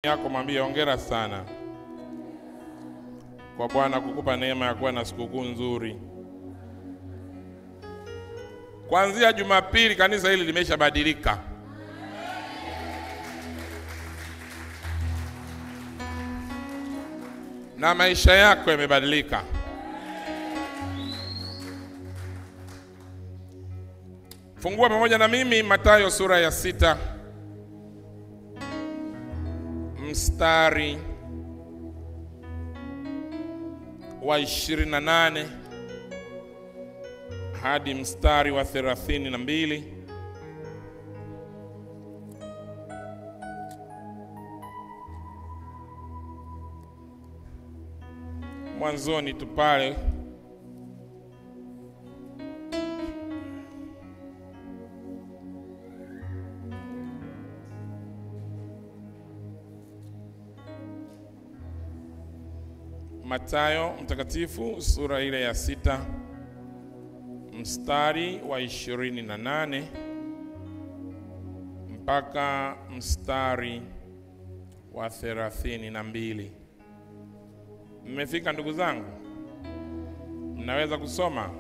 yako mwambie hongera sana kwa Bwana kukupa neema ya kuwa na sikukuu nzuri. Kuanzia Jumapili kanisa hili limeshabadilika. Na maisha yako yamebadilika. Fungua pamoja na mimi Mathayo sura ya 6 mstari wa 28 hadi mstari wa 32. Mwanzoni tu pale Mathayo mtakatifu sura ile ya 6 mstari wa 28 mpaka mstari wa 32. Mmefika ndugu zangu? Mnaweza kusoma?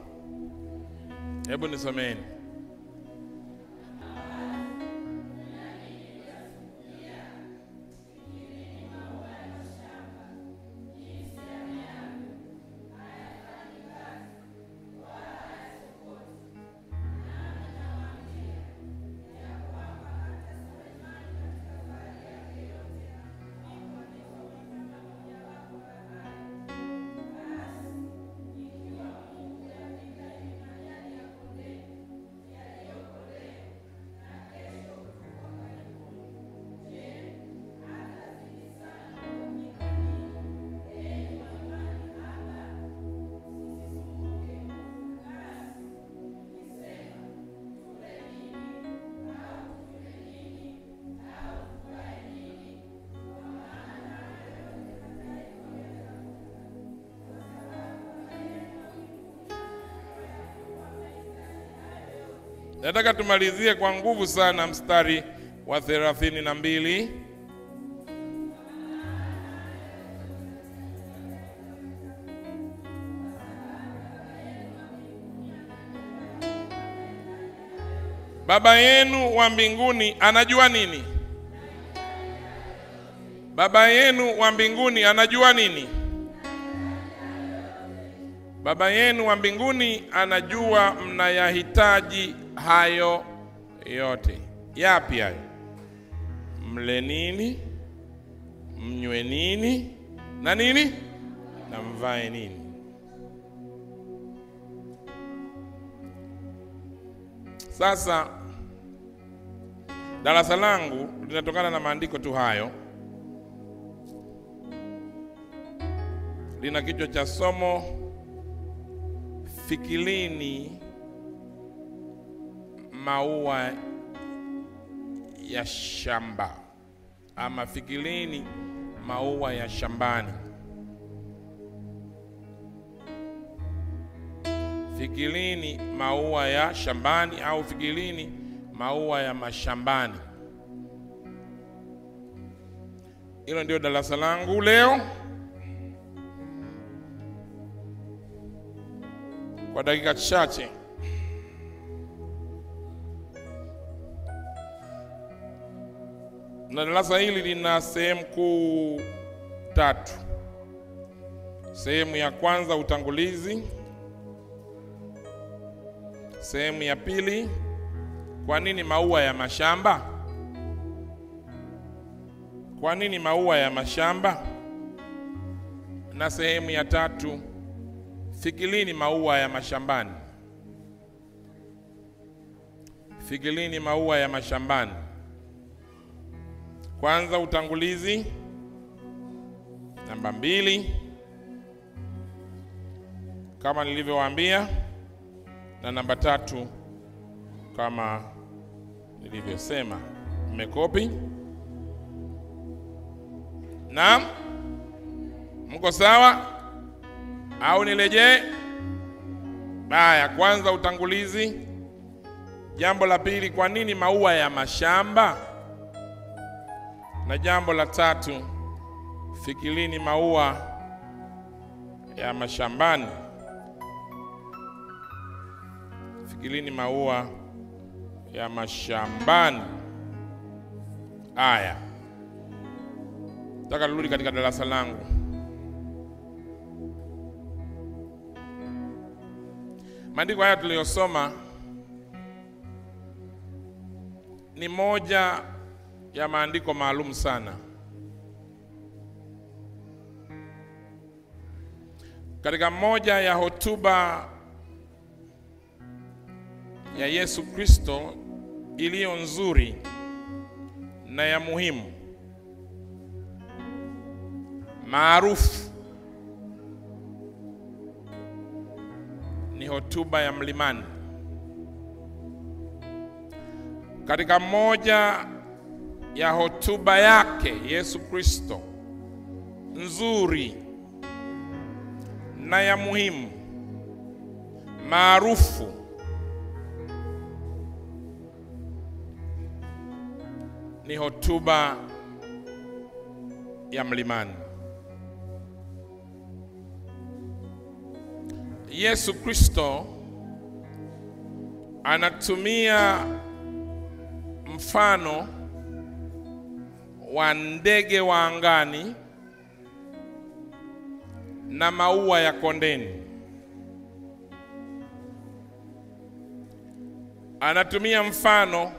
Hebu nisomeni. Nataka tumalizie kwa nguvu sana mstari wa 32. Baba yenu wa mbinguni anajua nini? Baba yenu wa mbinguni anajua nini? Baba yenu wa mbinguni anajua mnayahitaji hayo yote. Yapi hayo? Mle nini, mnywe nini, na nini, na mvae nini. Sasa darasa langu linatokana na maandiko tu hayo. Lina kichwa cha somo, fikirini maua ya shamba, ama fikirini maua ya shambani. Fikirini maua ya shambani au fikirini maua ya mashambani. Hilo ndio darasa langu leo. Kwa dakika chache na darasa hili lina sehemu kuu 3. Sehemu ya kwanza utangulizi. Sehemu ya pili, kwa nini maua ya mashamba? Kwa nini maua ya mashamba? Na sehemu ya 3, fikirini maua ya mashambani. Fikirini maua ya mashambani. Kwanza utangulizi. Namba 2, kama nilivyowaambia, na namba 3 kama nilivyosema. Mmekopi? Naam? Mko sawa? Au nirejee? Haya, kwanza utangulizi. Jambo la pili, kwa nini maua ya mashamba? Na jambo la tatu, fikirini maua ya mashambani. Fikirini maua ya mashambani. Aya, nataka nirudi katika darasa langu. Maandiko haya tuliyosoma ni moja ya maandiko maalum sana. Katika moja ya hotuba ya Yesu Kristo iliyo nzuri na ya muhimu, maarufu, ni hotuba ya mlimani. Katika moja ya hotuba yake Yesu Kristo nzuri na ya muhimu, maarufu, ni hotuba ya mlimani. Yesu Kristo anatumia mfano wa ndege wa angani na maua ya kondeni. Anatumia mfano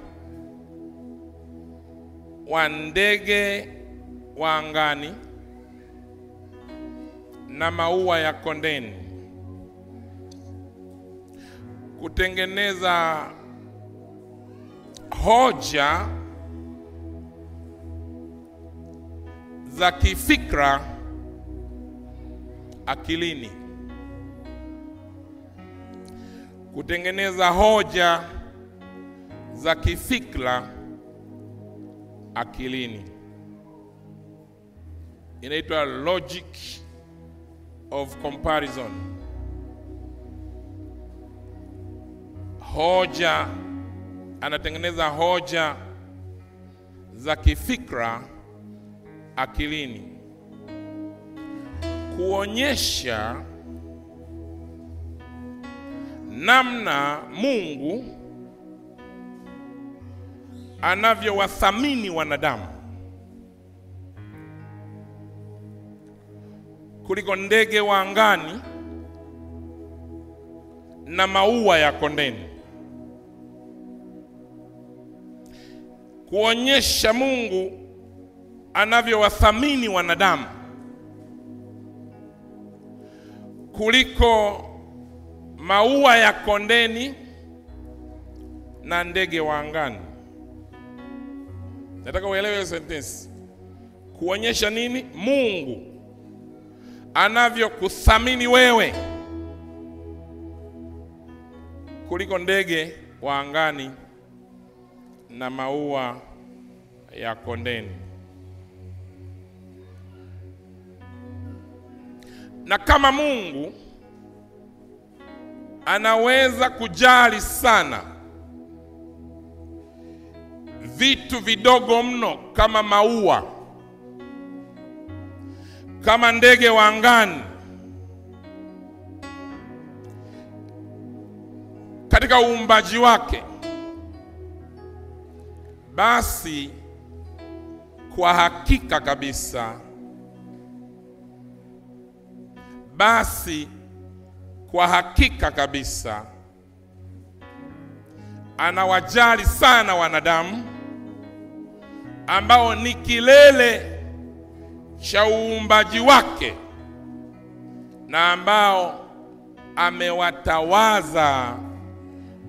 wa ndege wa angani na maua ya kondeni kutengeneza hoja za kifikra akilini. Kutengeneza hoja za kifikra akilini. Inaitwa logic of comparison. Hoja, anatengeneza hoja za kifikra akilini kuonyesha namna Mungu anavyowathamini wanadamu kuliko ndege wa angani na maua ya kondeni. Kuonyesha Mungu anavyowathamini wanadamu kuliko maua ya kondeni na ndege wa angani. Nataka uelewe hiyo sentence. Kuonyesha nini? Mungu anavyokuthamini wewe kuliko ndege wa angani na maua ya kondeni. Na kama Mungu anaweza kujali sana vitu vidogo mno kama maua, kama ndege wa angani katika uumbaji wake, basi kwa hakika kabisa, anawajali sana wanadamu ambao ni kilele cha uumbaji wake na ambao amewatawaza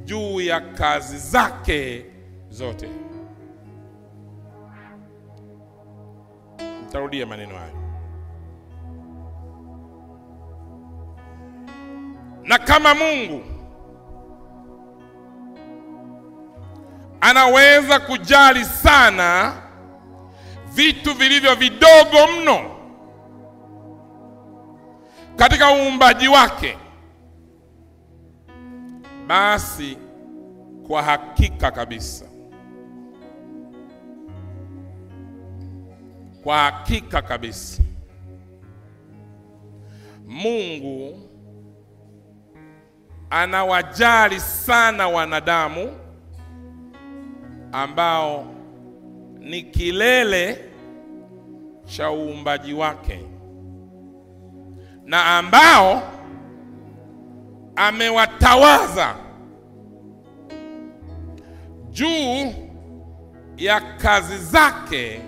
juu ya kazi zake zote. Nitarudia maneno hayo. Na kama Mungu anaweza kujali sana vitu vilivyo vidogo mno katika uumbaji wake, basi kwa hakika kabisa Kwa hakika kabisa Mungu anawajali sana wanadamu ambao ni kilele cha uumbaji wake, na ambao amewatawaza juu ya kazi zake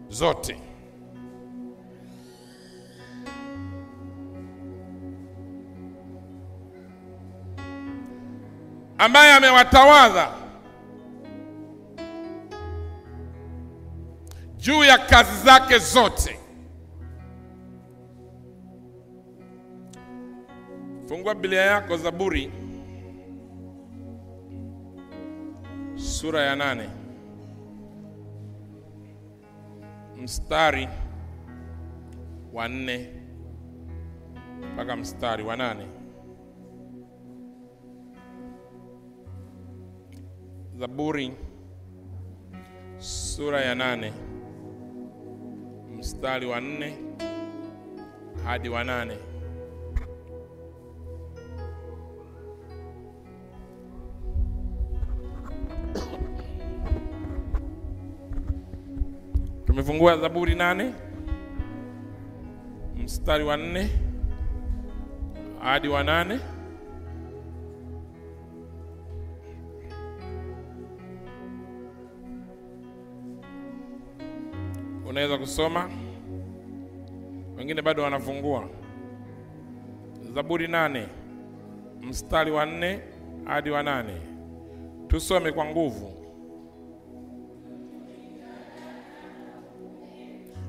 zote. Ambaye amewatawaza juu ya kazi zake zote. Fungua Biblia yako Zaburi sura ya 8 mstari wa 4 mpaka mstari wa 8. Zaburi sura ya 8 mstari wa 4 hadi wa 8. Tumefungua Zaburi 8 mstari wa 4 hadi wa 8. Unaweza kusoma, wengine bado wanafungua. Zaburi 8 mstari wa 4 hadi wa 8. Tusome kwa nguvu.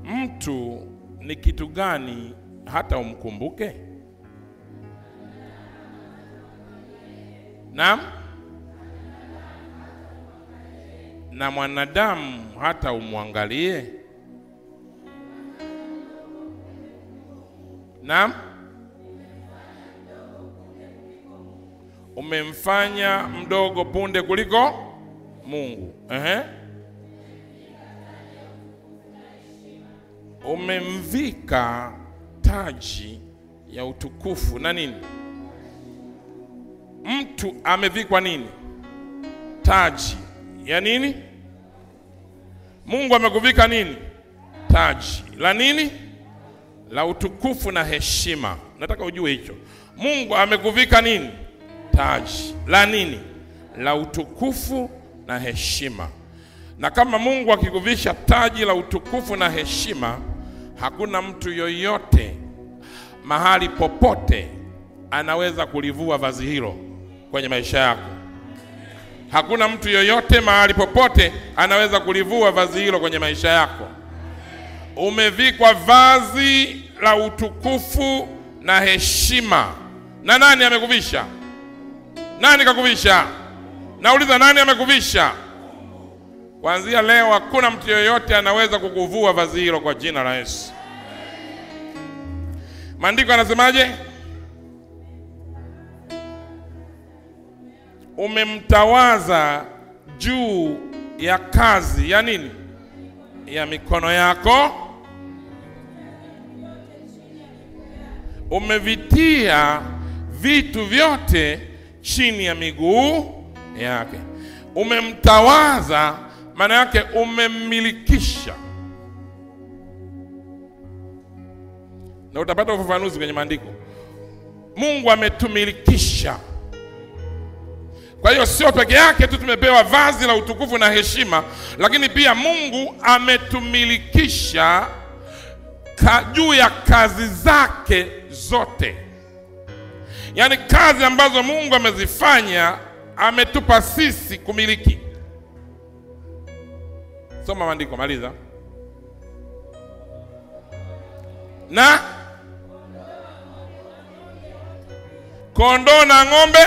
Mtu ni kitu gani hata umkumbuke? Naam. Na mwanadamu hata umwangalie? Naam. Umemfanya mdogo punde kuliko Mungu. Umemvika taji ya utukufu na nini? Mtu amevikwa nini? Taji ya nini? Mungu amekuvika nini? Taji la nini? La utukufu na heshima. Nataka ujue hicho. Mungu amekuvika nini? Taji la nini? La utukufu na heshima. Na kama Mungu akikuvisha taji la utukufu na heshima, hakuna mtu yoyote mahali popote anaweza kulivua vazi hilo kwenye maisha yako. Hakuna mtu yoyote mahali popote anaweza kulivua vazi hilo kwenye maisha yako. Umevikwa vazi la utukufu na heshima. Na nani amekuvisha? Nani kakuvisha? Nauliza, nani amekuvisha? Kuanzia leo hakuna mtu yoyote anaweza kukuvua vazi hilo kwa jina la Yesu. Maandiko yanasemaje? Umemtawaza juu ya kazi ya nini? Ya mikono yako. Umevitia vitu vyote chini ya miguu yake. Umemtawaza maana yake umemmilikisha. Na utapata ufafanuzi kwenye maandiko. Mungu ametumilikisha. Kwa hiyo sio peke yake tu tumepewa vazi la utukufu na heshima, lakini pia Mungu ametumilikisha juu ya kazi zake zote. Yaani kazi ambazo Mungu amezifanya ametupa sisi kumiliki. Soma maandiko, maliza. Na kondoo na ng'ombe,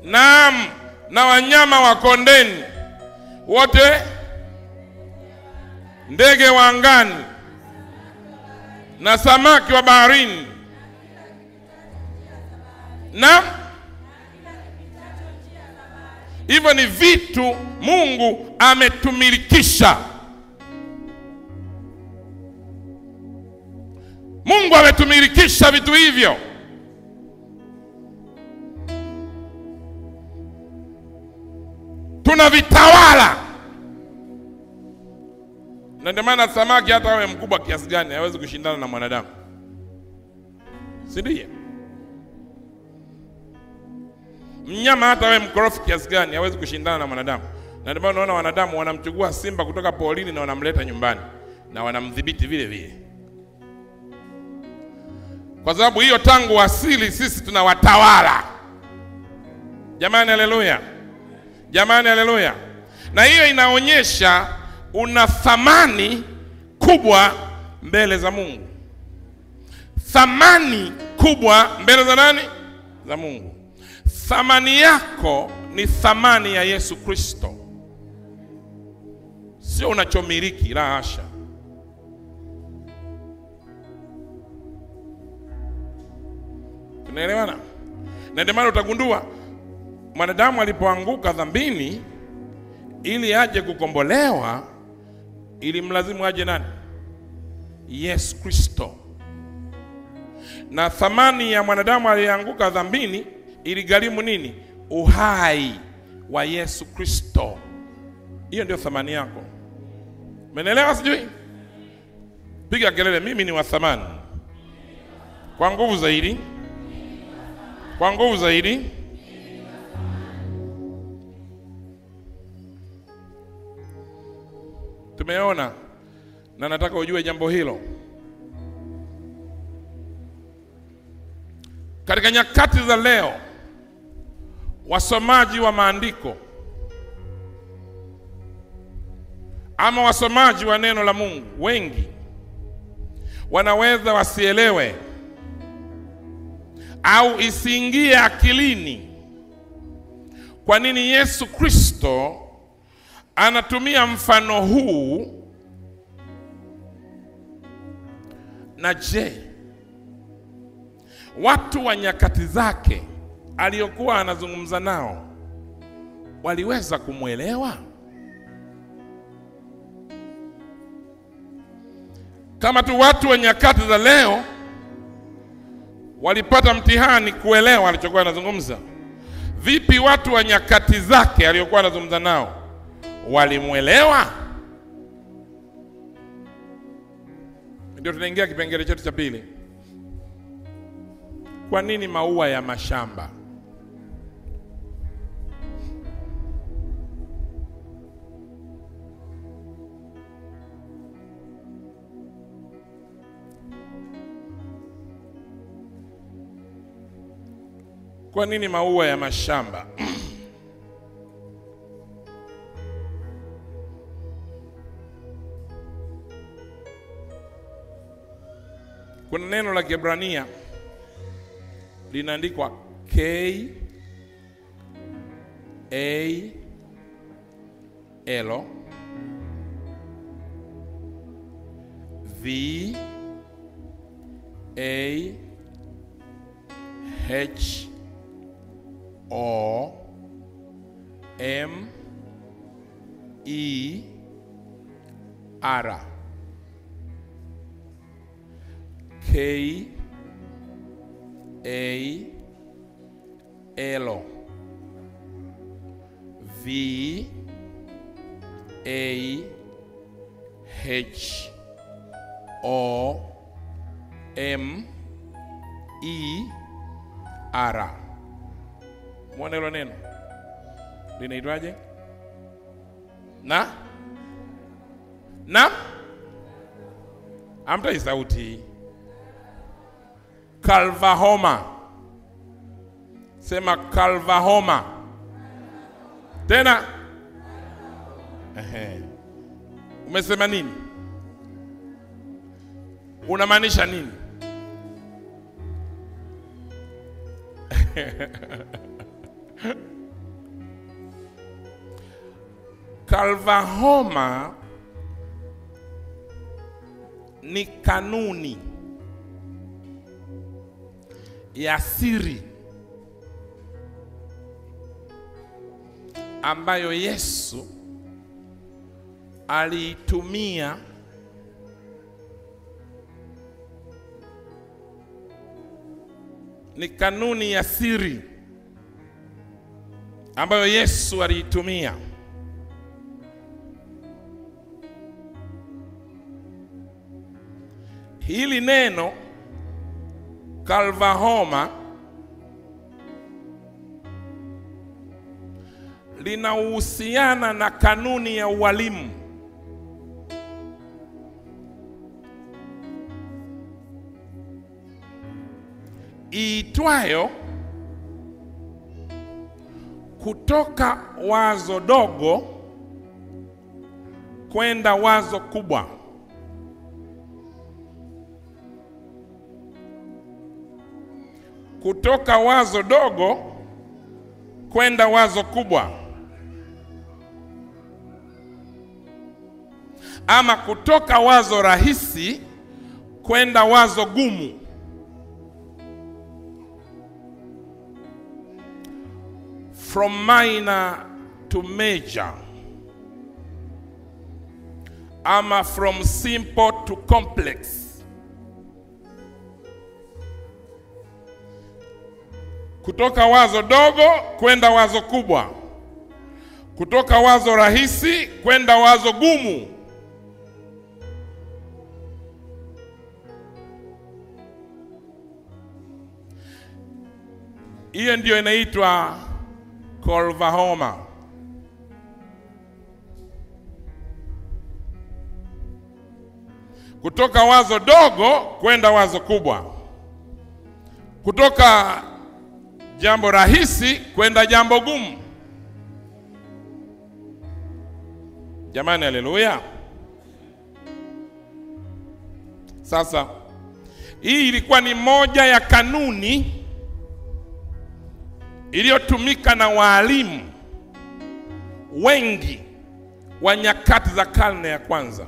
naam, na wanyama wa kondeni wote, ndege wa angani na samaki wa baharini, Hivyo ni vitu Mungu ametumilikisha. Mungu ametumilikisha vitu hivyo. Tunavitawala. Na ndio maana samaki hata awe mkubwa kiasi gani hawezi kushindana na mwanadamu. Si ndiye? Mnyama hata awe mkorofi kiasi gani hawezi kushindana na mwanadamu. Na ndio maana unaona wanadamu wanamchukua simba kutoka porini na wanamleta nyumbani na wanamdhibiti vile vile. Kwa sababu hiyo tangu asili sisi tunawatawala. Jamani haleluya. Jamani haleluya. Na hiyo inaonyesha una thamani kubwa mbele za Mungu. Thamani kubwa mbele za nani? Za Mungu. Thamani yako ni thamani ya Yesu Kristo. Sio unachomiliki, la hasha. Tunaelewana? Na ndio maana utagundua mwanadamu alipoanguka dhambini, ili aje kukombolewa, ili mlazimu aje nani? Yesu Kristo. Na thamani ya mwanadamu aliyeanguka dhambini iligharimu nini? Uhai wa Yesu Kristo. Hiyo ndio thamani yako. Umeelewa sijui? Piga kelele, mimi ni wa thamani. Kwa nguvu zaidi. Kwa nguvu zaidi. Tumeona, na nataka ujue jambo hilo. Katika nyakati za leo, wasomaji wa maandiko ama wasomaji wa neno la Mungu wengi wanaweza wasielewe au isiingie akilini kwa nini Yesu Kristo anatumia mfano huu. Na je, watu wa nyakati zake aliyokuwa anazungumza nao waliweza kumwelewa? Kama tu watu wa nyakati za leo walipata mtihani kuelewa alichokuwa anazungumza, vipi watu wa nyakati zake aliyokuwa anazungumza nao walimwelewa? Ndio tunaingia kipengele chetu cha pili. Kwa nini maua ya mashamba? Kwa nini maua ya mashamba? Kuna neno la Kiebrania linaandikwa K A L V A H O M E R. K A L V A H O M E R. Muone hilo neno linaitwaje? Na amtai sauti. Kalvahoma. Sema Kalvahoma. Tena. Umesema nini? Unamaanisha nini? Kalvahoma ni kanuni ya siri ambayo Yesu aliitumia ni kanuni ya siri ambayo Yesu aliitumia. Hili neno kalvahoma linahusiana na kanuni ya ualimu. Iitwayo kutoka wazo dogo kwenda wazo kubwa. Kutoka wazo dogo kwenda wazo kubwa, ama kutoka wazo rahisi kwenda wazo gumu. From minor to major, ama from simple to complex. Kutoka wazo dogo kwenda wazo kubwa, kutoka wazo rahisi kwenda wazo gumu. Hiyo ndio inaitwa kalvahoma. Kutoka wazo dogo kwenda wazo kubwa, kutoka jambo rahisi kwenda jambo gumu. Jamani, haleluya. Sasa hii ilikuwa ni moja ya kanuni iliyotumika na walimu wengi wa nyakati za karne ya kwanza.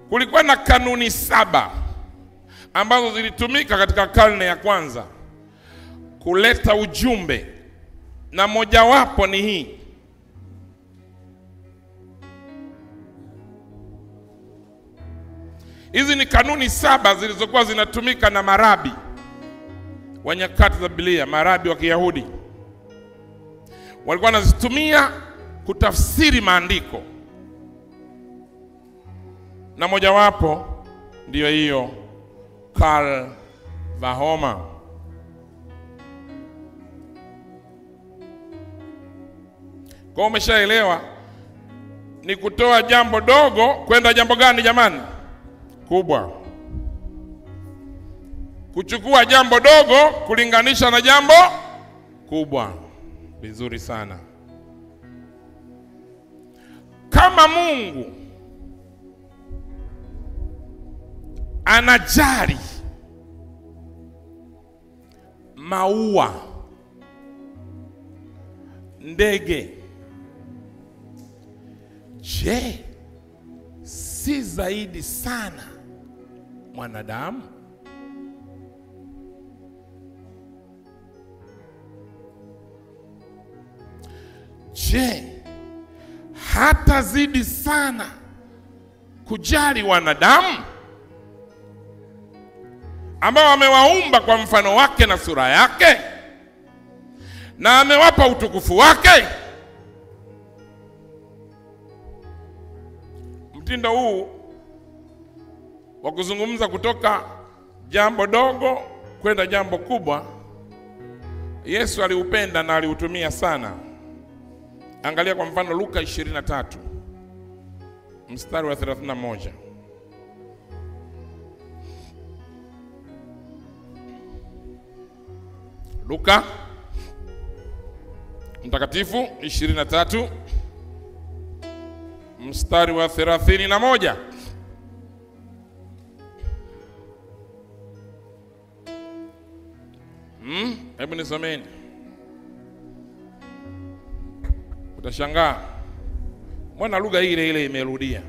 Kulikuwa na kanuni 7 ambazo zilitumika katika karne ya kwanza kuleta ujumbe, na mojawapo ni hii. Hizi ni kanuni 7 zilizokuwa zinatumika na marabi wa nyakati za Biblia. Marabi wa Kiyahudi walikuwa wanazitumia kutafsiri maandiko, na mojawapo ndiyo hiyo kalvahoma. Kwa umeshaelewa ni kutoa jambo dogo kwenda jambo gani jamani? Kubwa. Kuchukua jambo dogo kulinganisha na jambo kubwa. Vizuri sana. Kama Mungu anajali maua, ndege, je, si zaidi sana mwanadamu? Je, hata zidi sana kujali wanadamu ambao amewaumba kwa mfano wake na sura yake, na amewapa utukufu wake? Mtindo huu wa kuzungumza kutoka jambo dogo kwenda jambo kubwa, Yesu aliupenda na aliutumia sana. Angalia kwa mfano Luka 23 mstari wa 31. Luka mtakatifu 23 mstari wa 31. Hebu nisomeni. Utashangaa mbona lugha ile ile imerudia.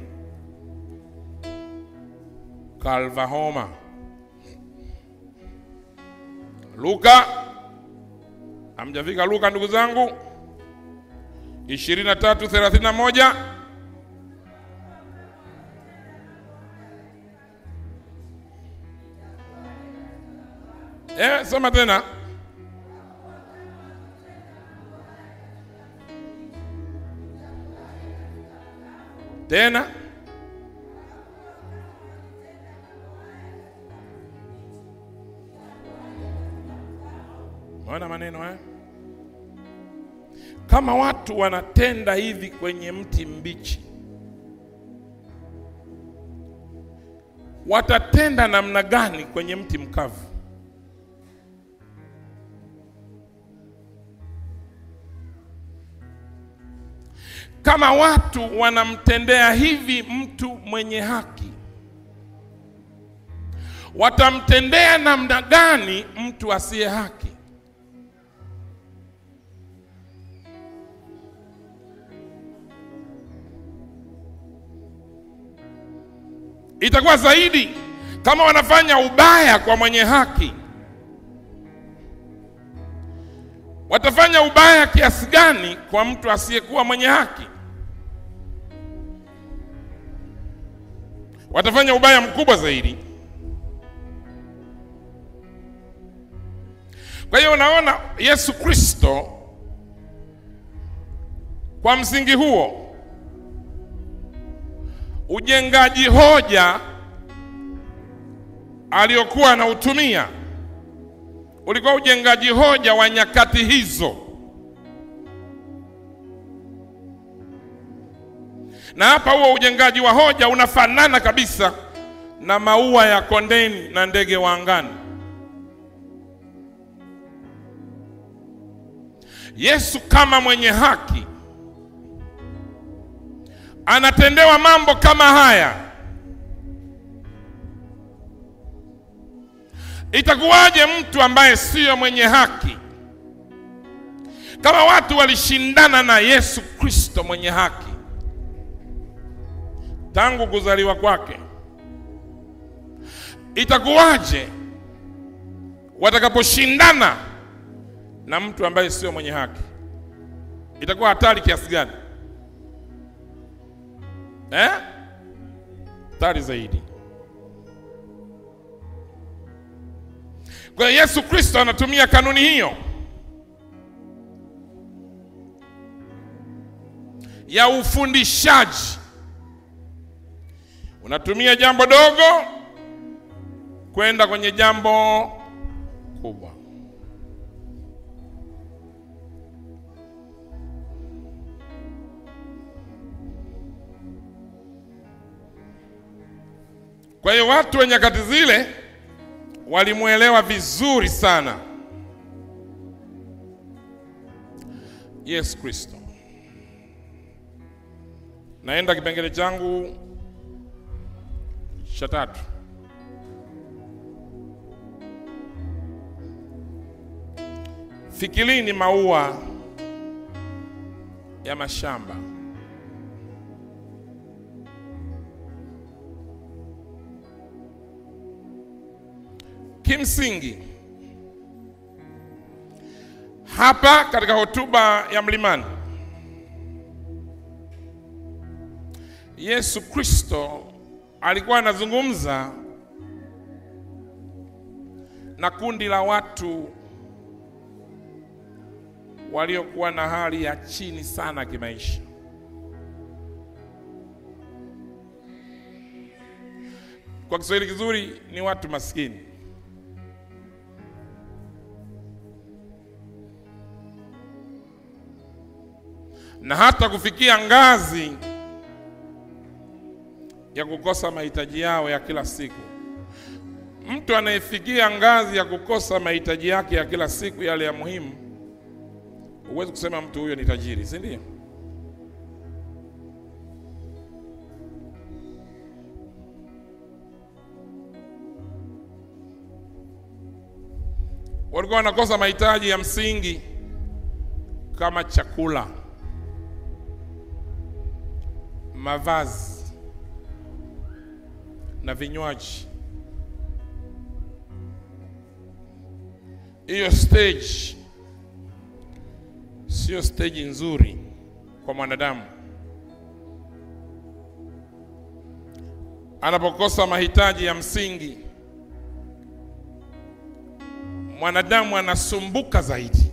Kalvahoma. Luka, hamjafika Luka ndugu zangu? 23:31. Soma tena. Tena. Maana maneno kama watu wanatenda hivi kwenye mti mbichi, watatenda namna gani kwenye mti mkavu? Kama watu wanamtendea hivi mtu mwenye haki, watamtendea namna gani mtu asiye haki? Itakuwa zaidi kama wanafanya ubaya kwa mwenye haki, watafanya ubaya kiasi gani kwa mtu asiyekuwa mwenye haki? Watafanya ubaya mkubwa zaidi. Kwa hiyo unaona, Yesu Kristo kwa msingi huo, ujengaji hoja aliokuwa anautumia ulikuwa ujengaji hoja wa nyakati hizo. Na hapa huo ujengaji wa hoja unafanana kabisa na maua ya kondeni na ndege wa angani. Yesu kama mwenye haki anatendewa mambo kama haya. Itakuwaje mtu ambaye sio mwenye haki? Kama watu walishindana na Yesu Kristo mwenye haki tangu kuzaliwa kwake, itakuwaje watakaposhindana na mtu ambaye sio mwenye haki? Itakuwa hatari kiasi gani? Hatari zaidi. Kwa Yesu Kristo anatumia kanuni hiyo ya ufundishaji. Unatumia jambo dogo kwenda kwenye jambo kubwa. Kwa hiyo watu wa nyakati zile walimuelewa vizuri sana Yesu Kristo. Naenda kipengele changu cha 3. Fikirini maua ya mashamba. Kimsingi hapa katika hotuba ya mlimani, Yesu Kristo alikuwa anazungumza na kundi la watu waliokuwa na hali ya chini sana kimaisha. Kwa Kiswahili kizuri ni watu maskini. Na hata kufikia ngazi ya kukosa mahitaji yao ya kila siku. Mtu anayefikia ngazi ya kukosa mahitaji yake ya kila siku, yale ya muhimu, huwezi kusema mtu huyo ni tajiri, si ndio? Walikuwa wanakosa mahitaji ya msingi kama chakula, mavazi na vinywaji. hiyo stage sio stage nzuri kwa mwanadamu. Anapokosa mahitaji ya msingi, mwanadamu anasumbuka zaidi.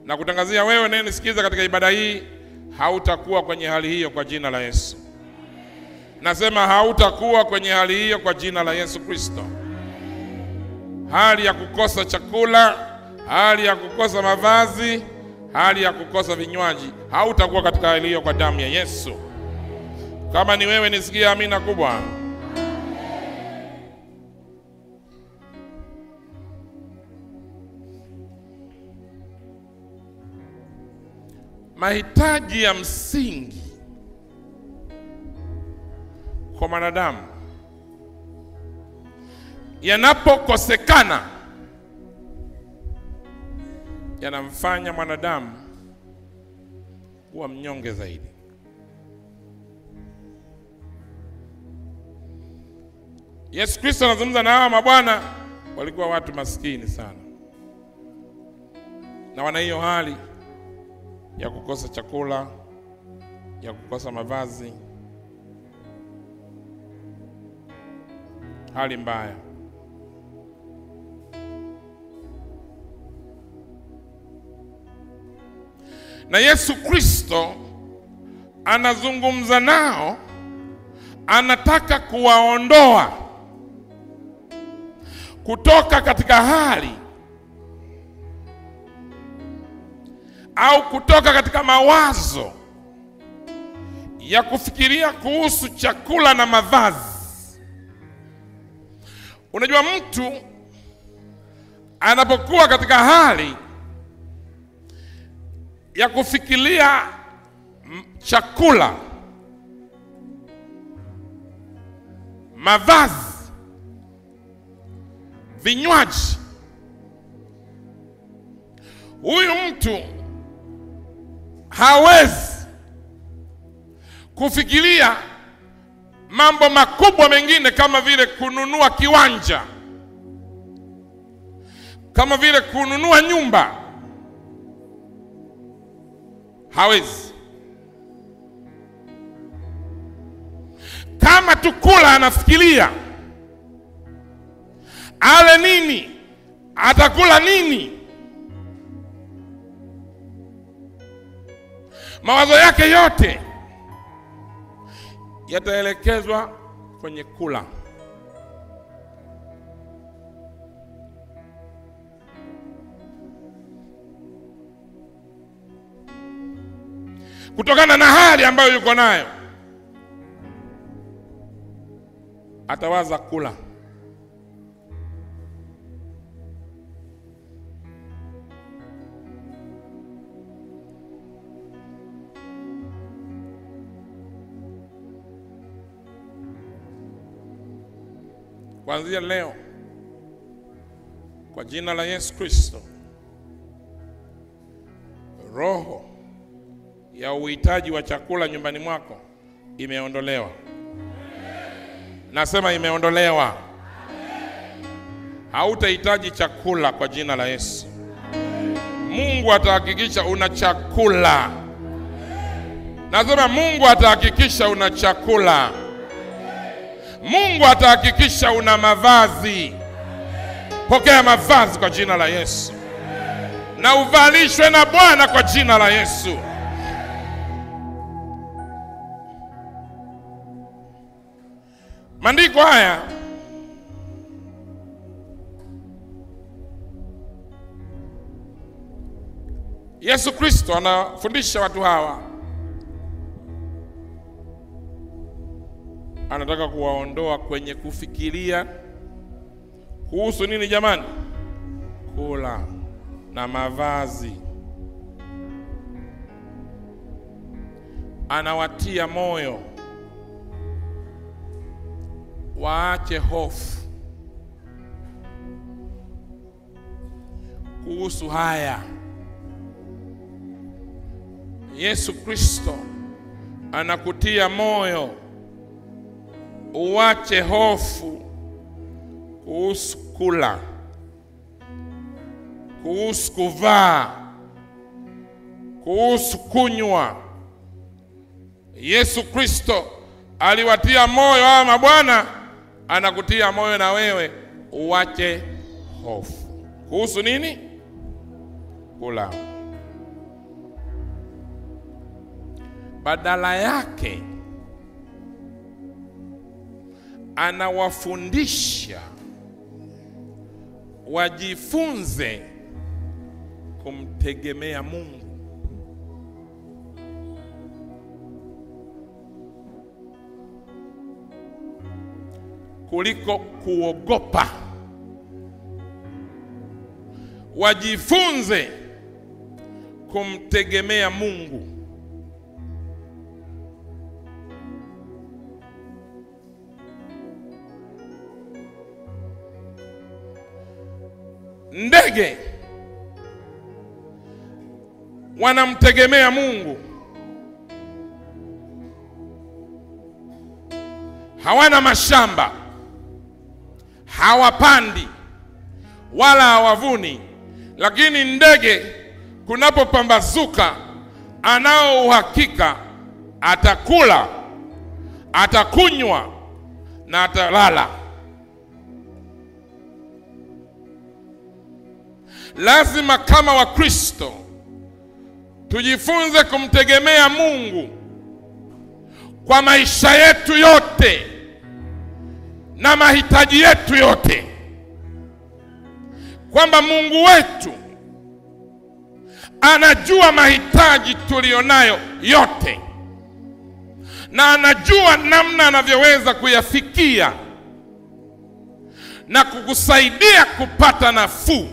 Na kutangazia wewe naye nisikiza katika ibada hii, hautakuwa kwenye hali hiyo kwa jina la Yesu. Nasema hautakuwa kwenye hali hiyo kwa jina la Yesu Kristo. Hali ya kukosa chakula, hali ya kukosa mavazi, hali ya kukosa vinywaji, hautakuwa katika hali hiyo kwa damu ya Yesu. Kama ni wewe nisikia amina kubwa. Mahitaji ya msingi kwa mwanadamu yanapokosekana, yanamfanya mwanadamu kuwa mnyonge zaidi. Yesu Kristo anazungumza na hawa mabwana, walikuwa watu maskini sana, na wana hiyo hali ya kukosa chakula, ya kukosa mavazi, hali mbaya. Na Yesu Kristo anazungumza nao, anataka kuwaondoa kutoka katika hali au kutoka katika mawazo ya kufikiria kuhusu chakula na mavazi. Unajua, mtu anapokuwa katika hali ya kufikiria chakula, mavazi, vinywaji, huyu mtu hawezi kufikiria mambo makubwa mengine kama vile kununua kiwanja, kama vile kununua nyumba. Hawezi. Kama tukula anafikiria ale nini, atakula nini, mawazo yake yote yataelekezwa kwenye kula. Kutokana na hali ambayo yuko nayo, atawaza kula. Kuanzia leo, kwa jina la Yesu Kristo, roho ya uhitaji wa chakula nyumbani mwako imeondolewa. Nasema imeondolewa. Hautahitaji chakula kwa jina la Yesu. Mungu atahakikisha una chakula. Nasema Mungu atahakikisha una chakula. Mungu atahakikisha una mavazi. Pokea mavazi kwa jina la Yesu, na uvalishwe na Bwana kwa jina la Yesu. Maandiko haya Yesu Kristo anafundisha watu hawa, anataka kuwaondoa kwenye kufikiria kuhusu nini jamani? Kula na mavazi. Anawatia moyo waache hofu kuhusu haya. Yesu Kristo anakutia moyo uache hofu kuhusu kula, kuhusu kuvaa, kuhusu kunywa. Yesu Kristo aliwatia moyo hawa mabwana, anakutia moyo na wewe uache hofu. Kuhusu nini? Kula. Badala yake anawafundisha wajifunze kumtegemea Mungu. Kuliko kuogopa. Wajifunze kumtegemea Mungu. Ndege wanamtegemea Mungu. Hawana mashamba, hawapandi wala hawavuni, lakini ndege kunapopambazuka anao uhakika atakula, atakunywa na atalala. Lazima kama Wakristo tujifunze kumtegemea Mungu kwa maisha yetu yote na mahitaji yetu yote, kwamba Mungu wetu anajua mahitaji tulionayo yote na anajua namna anavyoweza kuyafikia na kukusaidia kupata nafuu.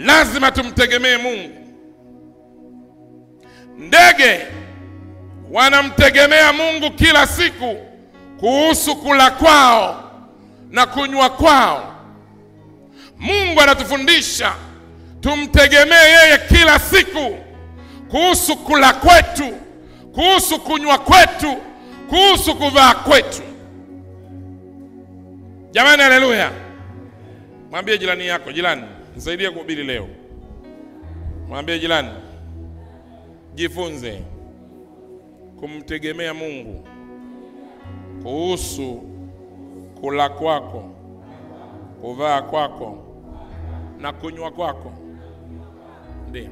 Lazima tumtegemee Mungu. Ndege wanamtegemea Mungu kila siku kuhusu kula kwao na kunywa kwao. Mungu anatufundisha tumtegemee yeye kila siku kuhusu kula kwetu, kuhusu kunywa kwetu, kuhusu kuvaa kwetu. Jamani, haleluya. Mwambie jirani yako, jirani, nisaidie kuhubiri leo. Mwambie jirani, jifunze kumtegemea Mungu kuhusu kula kwako, kuvaa kwako na kunywa kwako. Ndio.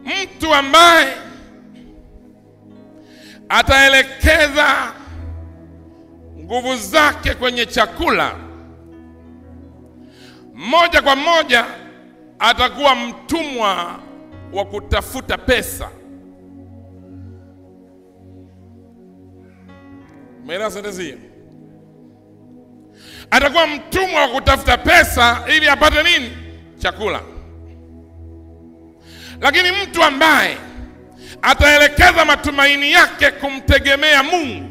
Mtu ambaye ataelekeza nguvu zake kwenye chakula, moja kwa moja atakuwa mtumwa wa kutafuta pesa. Umeelewa sentensi? Atakuwa mtumwa wa kutafuta pesa ili apate nini? Chakula. Lakini mtu ambaye ataelekeza matumaini yake kumtegemea Mungu,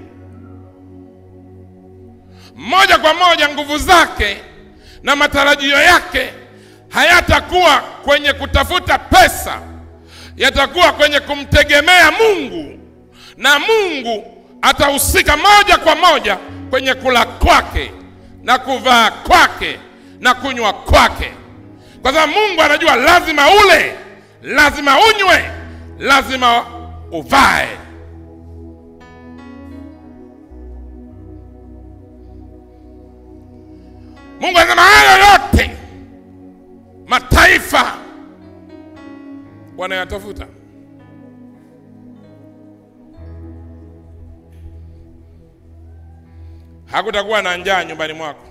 moja kwa moja nguvu zake na matarajio yake hayatakuwa kwenye kutafuta pesa, yatakuwa kwenye kumtegemea Mungu, na Mungu atahusika moja kwa moja kwenye kula kwake na kuvaa kwake na kunywa kwake. Kwa sababu Mungu anajua lazima ule, lazima unywe, lazima uvae. Mungu anasema hayo yote mataifa wanayatafuta. Hakutakuwa na njaa nyumbani mwako.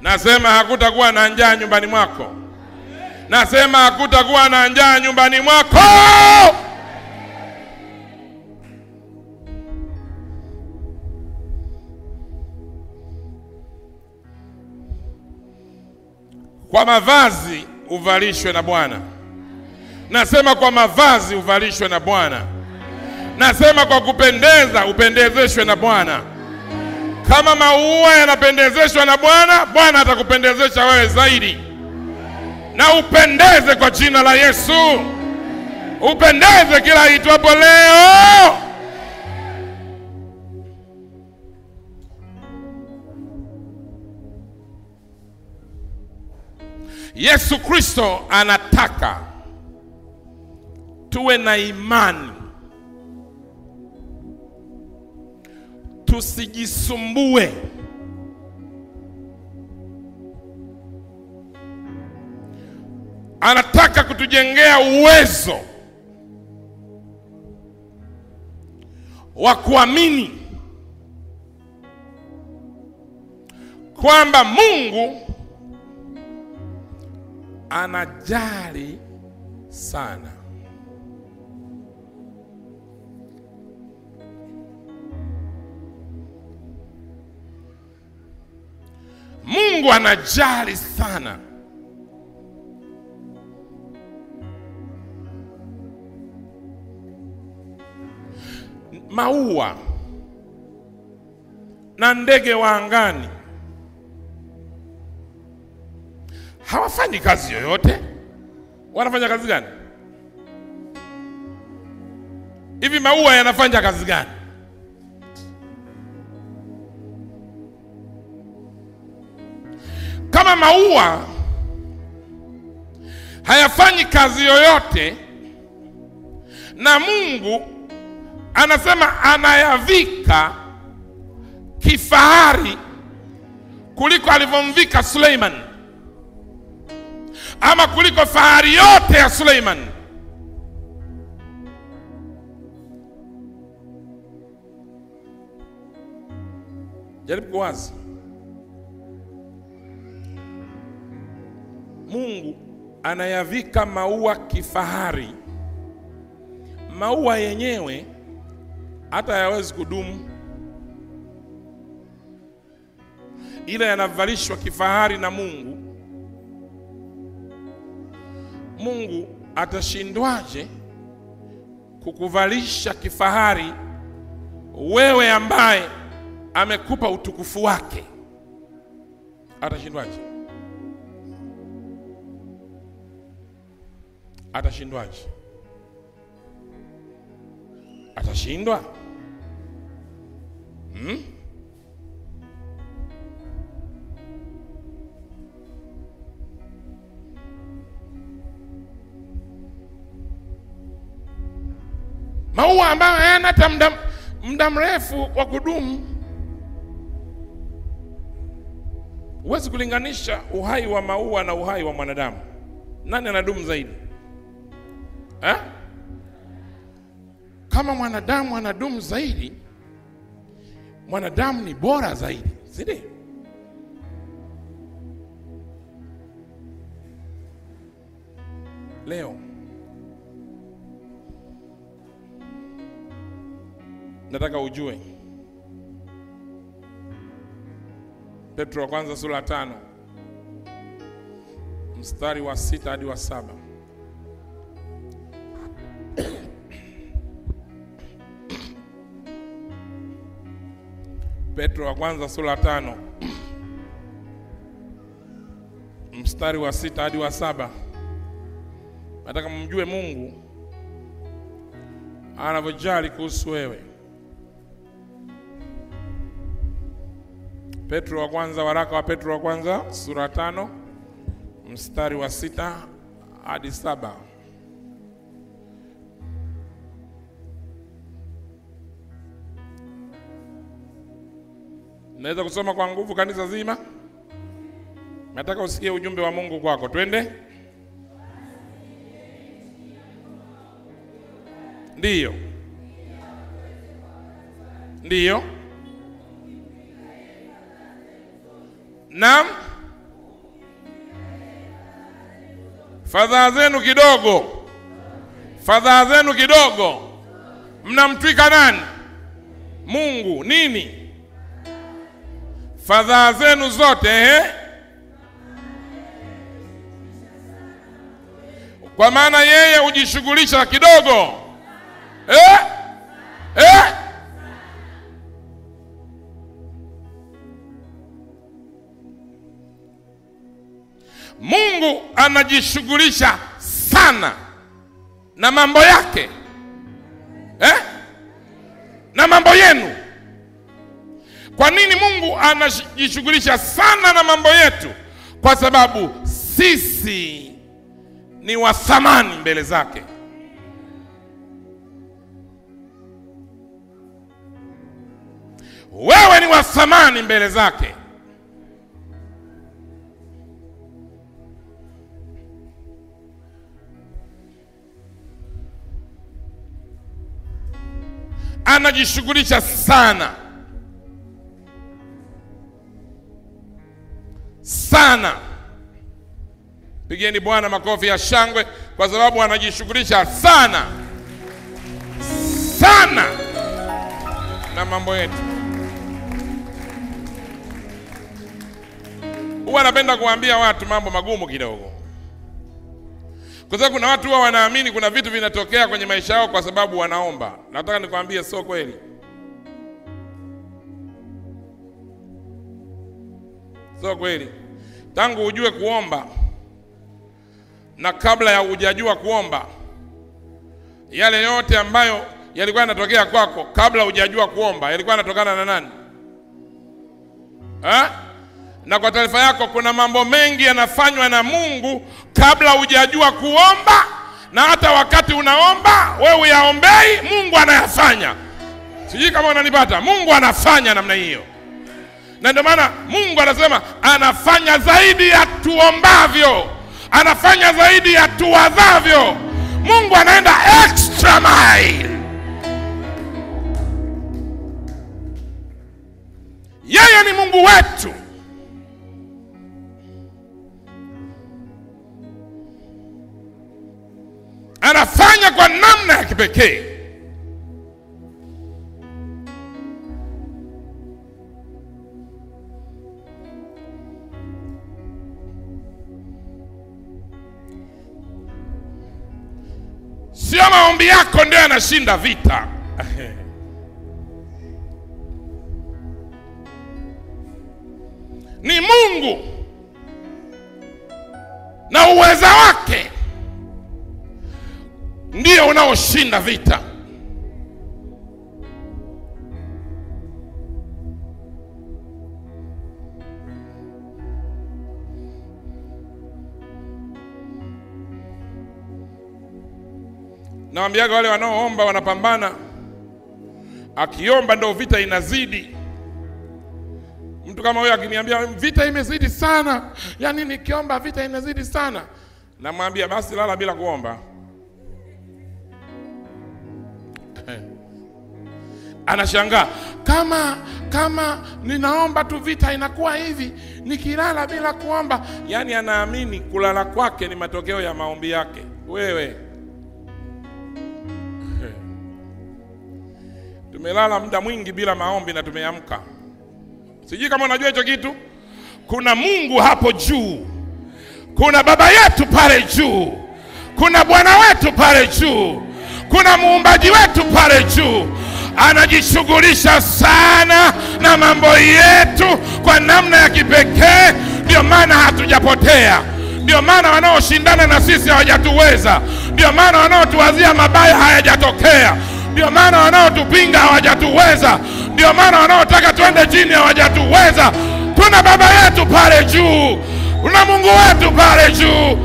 Nasema hakutakuwa na njaa nyumbani mwako. Nasema hakutakuwa na njaa nyumbani mwako. Kwa mavazi uvalishwe na Bwana. Nasema kwa mavazi uvalishwe na Bwana. Nasema kwa kupendeza upendezeshwe na Bwana. Kama maua yanapendezeshwa na Bwana, Bwana atakupendezesha wewe zaidi. Na upendeze kwa jina la Yesu. upendeze kila itwapo leo. Yesu Kristo anataka tuwe na imani, tusijisumbue. Anataka kutujengea uwezo wa kuamini kwamba Mungu anajali sana. Mungu anajali sana. Maua na ndege wa angani hawafanyi kazi yoyote. Wanafanya kazi gani? Hivi maua yanafanya kazi gani? Kama maua hayafanyi kazi yoyote, na Mungu anasema anayavika kifahari kuliko alivyomvika Suleiman, ama kuliko fahari yote ya Suleiman, jaribu kuwaza. Mungu anayavika maua kifahari. Maua yenyewe hata hayawezi kudumu, ila yanavalishwa kifahari na Mungu. Mungu atashindwaje kukuvalisha kifahari wewe ambaye amekupa utukufu wake? Atashindwaje? Atashindwaje? Atashindwa? Maua ambayo hayana hata muda mrefu wa kudumu. Huwezi kulinganisha uhai wa maua na uhai wa mwanadamu. Nani anadumu zaidi? Kama mwanadamu anadumu zaidi, mwanadamu ni bora zaidi, si ndio? Leo nataka ujue Petro wa kwanza sura 5 mstari wa 6 hadi wa 7. Petro wa kwanza sura 5 mstari wa 6 hadi wa 7. Nataka mjue Mungu anavyojali kuhusu wewe. Petro wa kwanza, waraka wa Petro wa kwanza sura 5 mstari wa 6 hadi 7. Naweza kusoma kwa nguvu kanisa zima? Nataka usikie ujumbe wa Mungu kwako. Twende. Ndiyo. Ndiyo. Naam. Fadhaa zenu kidogo. Fadhaa zenu kidogo. Mnamtwika nani? Mungu. Nini? Fadhaa zenu zote, kwa maana yeye hujishughulisha kidogo. Mungu anajishughulisha sana na mambo yake na mambo yenu. Kwa nini Mungu anajishughulisha sana na mambo yetu? Kwa sababu sisi ni wa thamani mbele zake. Wewe ni wa thamani mbele zake. Anajishughulisha sana sana. Pigeni Bwana makofi ya shangwe, kwa sababu anajishughulisha sana sana na mambo yetu. Huwa napenda kuambia watu mambo magumu kidogo, kwa sababu kuna watu huwa wanaamini kuna vitu vinatokea kwenye maisha yao kwa sababu wanaomba. Nataka nikwambie sio kweli. Sio kweli. Tangu ujue kuomba na kabla ya hujajua kuomba, yale yote ambayo yalikuwa yanatokea kwako kabla hujajua kuomba yalikuwa yanatokana na nani? Na kwa taarifa yako, kuna mambo mengi yanafanywa na Mungu kabla hujajua kuomba, na hata wakati unaomba wewe uyaombei, Mungu anayafanya. Sijui kama unanipata. Mungu anafanya namna hiyo. Na ndio maana Mungu anasema anafanya zaidi ya tuombavyo, anafanya zaidi ya tuwadhavyo. Mungu anaenda extra mile. Yeye ni Mungu wetu. Anafanya kwa namna ya kipekee. Sio maombi yako ndio yanashinda vita. Ni Mungu na uweza wake ndio unaoshinda vita. Nawaambiaga wale wanaoomba wanapambana, akiomba ndio vita inazidi. Mtu kama huyo akiniambia vita imezidi sana, yani nikiomba vita inazidi sana, namwambia basi lala bila kuomba. Anashangaa, kama ninaomba tu vita inakuwa hivi, nikilala bila kuomba. Yani anaamini kulala kwake ni matokeo ya maombi yake. Wewe tumelala muda mwingi bila maombi na tumeamka. Sijui kama unajua hicho kitu. Kuna Mungu hapo juu, kuna baba yetu pale juu, kuna Bwana wetu pale juu, kuna muumbaji wetu pale juu. Anajishughulisha sana na mambo yetu kwa namna ya kipekee. Ndio maana hatujapotea. Ndio maana wanaoshindana na sisi hawajatuweza. Ndio maana wanaotuwazia mabaya hayajatokea. Ndio maana wanaotupinga hawajatuweza. Ndio maana wanaotaka twende chini hawajatuweza. Tuna baba yetu pale juu, tuna Mungu wetu pale juu.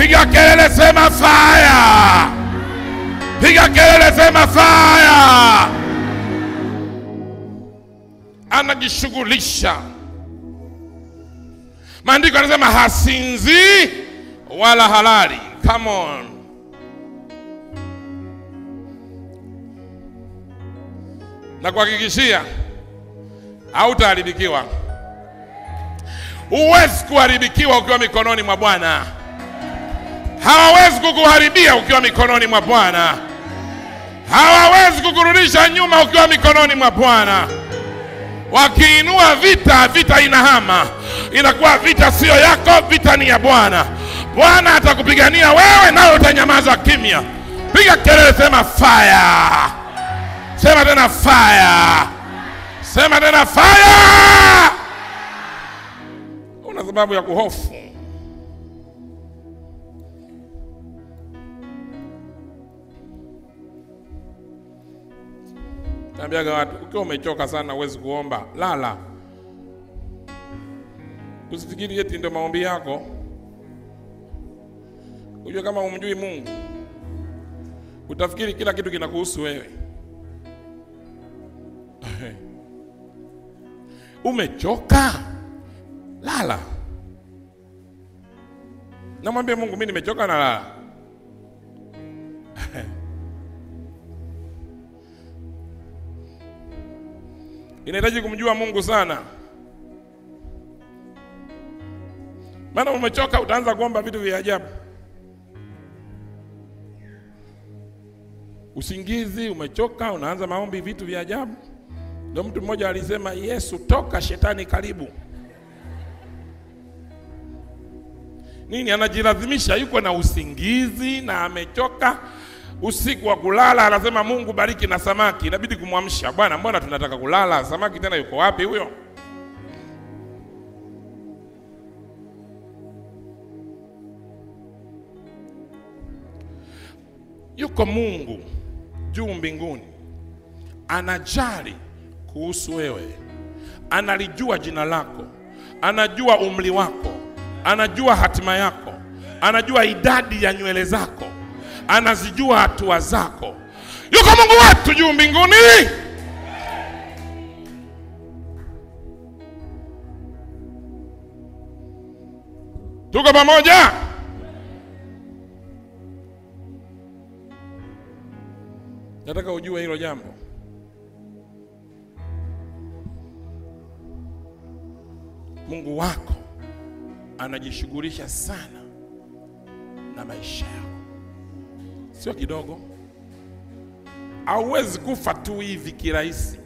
Piga kelele, sema fire! Piga kelele, sema fire! Anajishughulisha. Maandiko yanasema hasinzi wala halali. Come on. Na kuhakikishia hautaharibikiwa. Huwezi kuharibikiwa ukiwa mikononi mwa Bwana. Hawawezi kukuharibia ukiwa mikononi mwa Bwana. Hawawezi kukurudisha nyuma ukiwa mikononi mwa Bwana. Wakiinua vita, vita inahama. Inakuwa vita sio yako, vita ni ya Bwana. Bwana atakupigania wewe, nawe utanyamaza kimya. Piga kelele, sema fire! Sema tena fire! Sema tena fire! Una sababu ya kuhofu. Naambiaga watu, ukiwa umechoka sana huwezi kuomba, lala. Usifikiri eti ndio maombi yako. Unajua kama umjui Mungu, utafikiri kila kitu kinakuhusu wewe. Umechoka? Lala. Namwambia Mungu, mimi nimechoka na lala. Inahitaji kumjua Mungu sana. Maana umechoka utaanza kuomba vitu vya ajabu. Usingizi, umechoka, unaanza maombi vitu vya ajabu. Ndio mtu mmoja alisema, Yesu toka, shetani karibu. Nini anajilazimisha? Yuko na usingizi na amechoka, usiku wa kulala anasema Mungu bariki na samaki. Inabidi kumwamsha, Bwana mbona tunataka kulala, samaki tena yuko wapi huyo? Yuko Mungu juu mbinguni, anajali kuhusu wewe, analijua jina lako, anajua umri wako, anajua hatima yako, anajua idadi ya nywele zako, anazijua hatua zako. Yuko Mungu wetu juu mbinguni. Tuko pamoja? Nataka ujue hilo jambo. Mungu wako anajishughulisha sana na maisha yako. Sio kidogo. Hauwezi kufa tu hivi kirahisi.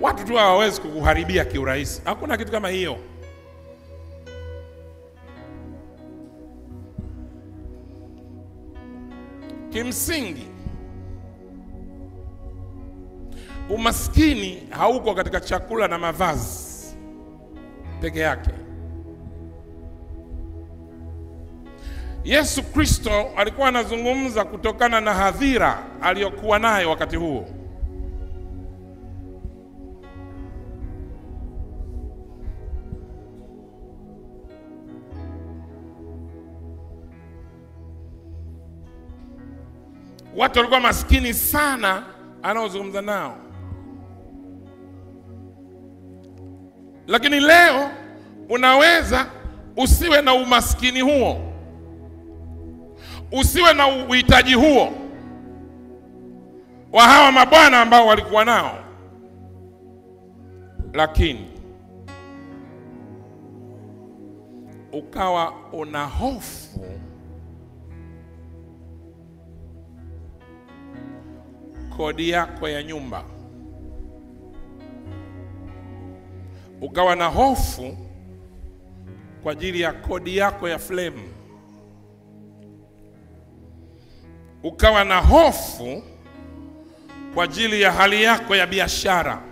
Watu tu hawawezi kukuharibia kiurahisi. Hakuna kitu kama hiyo. Kimsingi, umaskini hauko katika chakula na mavazi peke yake. Yesu Kristo alikuwa anazungumza kutokana na hadhira aliyokuwa nayo wakati huo. Watu walikuwa maskini sana anaozungumza nao. Lakini leo unaweza usiwe na umaskini huo, usiwe na uhitaji huo wa hawa mabwana ambao walikuwa nao, lakini ukawa una hofu kodi yako ya nyumba, ukawa na hofu kwa ajili ya kodi yako ya flame, ukawa na hofu kwa ajili ya hali yako ya biashara.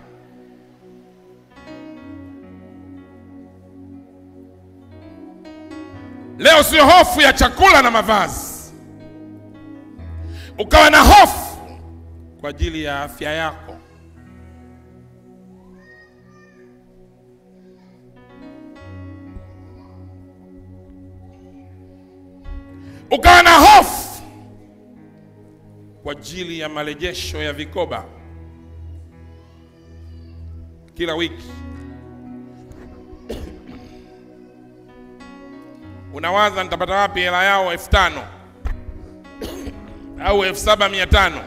Leo sio hofu ya chakula na mavazi, ukawa na hofu kwa ajili ya afya yako. Ukawa na hofu kwa ajili ya marejesho ya vikoba kila wiki. Unawaza nitapata wapi hela yao 5,000 au 7,500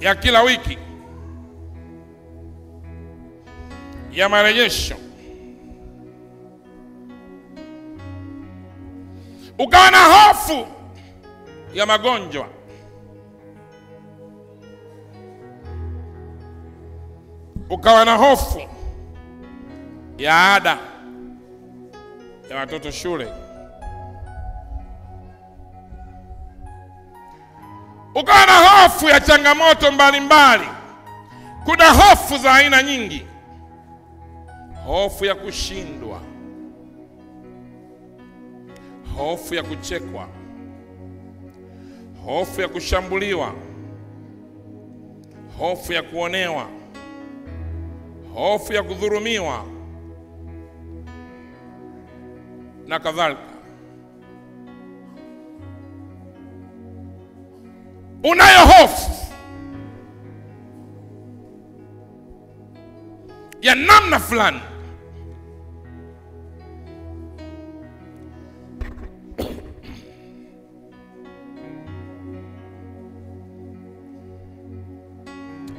ya kila wiki ya marejesho. Ukawa na hofu ya magonjwa. Ukawa na hofu ya ada ya watoto shule. Ukawa na hofu ya changamoto mbalimbali. Kuna hofu za aina nyingi. Hofu ya kushindwa, hofu ya kuchekwa, hofu ya kushambuliwa, hofu ya kuonewa, hofu ya kudhulumiwa na kadhalika. Unayo hofu ya namna fulani,